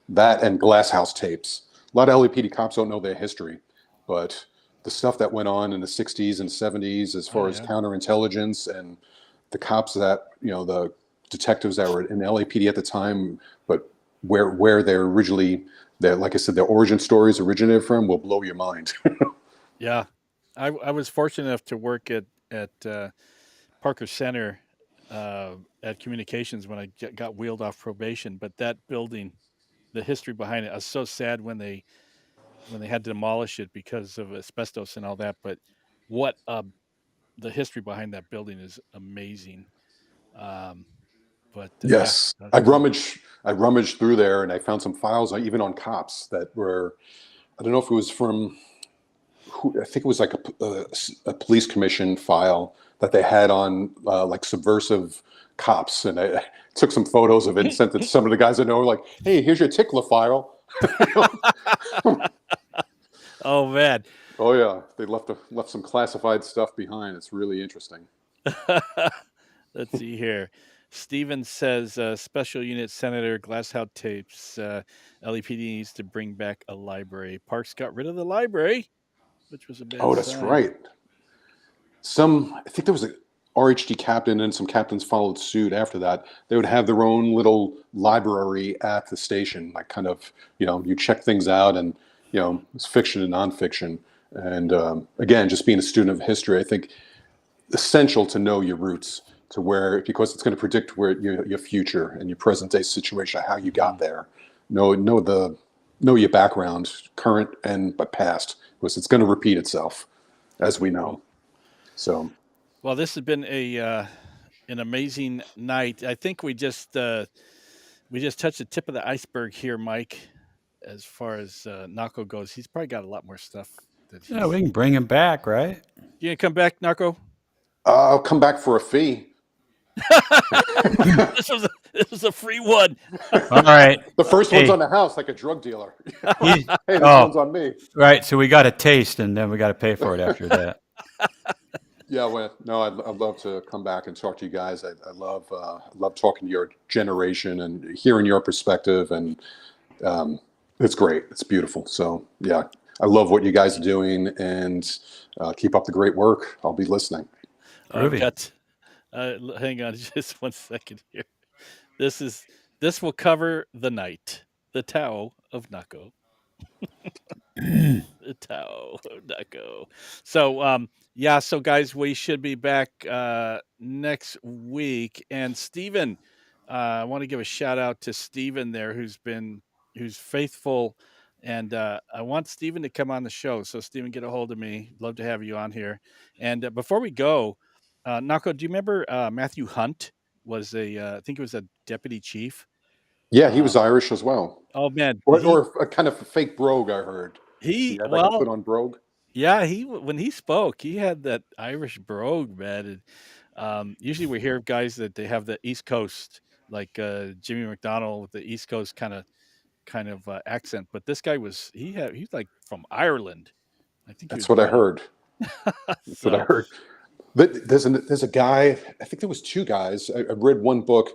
That Wow. and Glasshouse tapes. A lot of LAPD cops don't know their history, but the stuff that went on in the 60s and 70s as Oh far as yeah. counterintelligence and the cops that, the detectives that were in LAPD at the time, but where they're originally, like I said, their origin stories originated from will blow your mind. Yeah. I was fortunate enough to work at Parker Center at communications when I got wheeled off probation. But that building, the history behind it, I was so sad when they had to demolish it because of asbestos and all that. But what the history behind that building is amazing. Um, but yeah, Yes, I rummaged through there and I found some files, even on cops that were. I don't know if it was from. I think it was like a police commission file that they had on like subversive cops, and I took some photos of it and sent it to some of the guys I know. Like, hey, here's your tickler file. oh man. Oh yeah, they left some classified stuff behind. It's really interesting. Let's see here. Steven says, Special Unit Senator Glasshouse tapes. LEPD needs to bring back a library. Parks got rid of the library, which was a bad Oh, that's sign. right. I think there was a RHD captain and some captains followed suit after that. They would have their own little library at the station, like kind of, you check things out and, it's fiction and nonfiction. And again, just being a student of history, I think essential to know your roots to where, because it's going to predict where your future and your present day situation, how you got Mhm. there. Know your background, current and but past, because it's going to repeat itself, as we Cool. know. So Well, this has been a an amazing night. I think we just touched the tip of the iceberg here, Mike. As far as Knocko goes, he's probably got a lot more stuff that Yeah, we he's. can bring him back, right? You gonna come back, Knocko? I'll come back for a fee. This was a free one. All right. The first one's on Hey, the house, like a drug dealer. he's Hey, this oh one's on me. right. So we got a taste, and then we got to pay for it after that. Yeah, well, no, I'd love to come back and talk to you guys. I love talking to your generation and hearing your perspective, and um, it's great. It's beautiful. So yeah, I love what you guys are doing, and keep up the great work. I'll be listening. I've Groovy. got. Hang on, just one second here. This is this will cover the night. The Tao of Knocko. The Tao of Knocko. So yeah, so guys, we should be back next week. And Steven, I want to give a shout out to Steven there who's faithful. And I want Steven to come on the show. So Steven, get a hold of me. Love to have you on here. And before we go, Knocko, do you remember Matthew Hunt was I think he was a deputy chief. Yeah, he Uh, was Irish as well, oh man, or a kind of a fake brogue. I heard he he had like a well, foot on brogue. yeah, when he spoke, he had that Irish brogue, man. And, usually we hear of guys that they have the East Coast, like Jimmy McDonald with the East Coast kind of accent, but this guy he's like from Ireland. I think he That's was what I born in. heard. That's what I So, heard. But there's a guy. I think there was two guys. I read one book.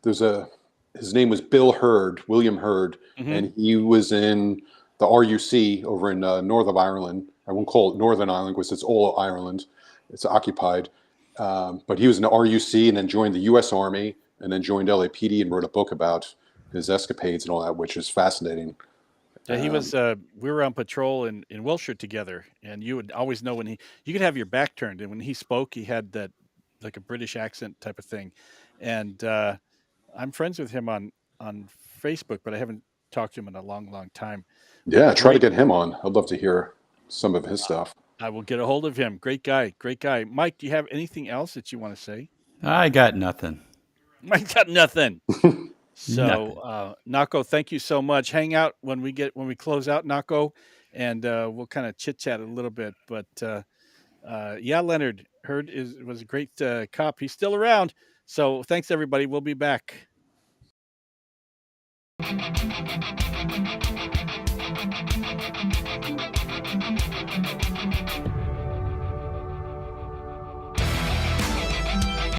There's a His name was Bill Hurd, William Hurd, mhm. and he was in the RUC over in north of Ireland. I won't call it Northern Ireland because it's all Ireland. It's occupied. But he was in the RUC and then joined the U.S. Army and then joined LAPD and wrote a book about his escapades and all that, which is fascinating. Yeah, he was. We were on patrol in Wilshire together, and you would always know when you could have your back turned, and when he spoke, he had that like a British accent type of thing. And I'm friends with him on Facebook, but I haven't talked to him in a long, long time. But Yeah, try to great, get him on. I'd love to hear some of his stuff. I will get a hold of him. Great guy, great guy. Mike, do you have anything else that you want to say? I got nothing. Mike got nothing. So, Nothing. Knocko, thank you so much. Hang out when we close out, Knocko, and we'll kind of chit chat a little bit. But yeah, Leonard Hurd was a great cop. He's still around. So thanks everybody. We'll be back.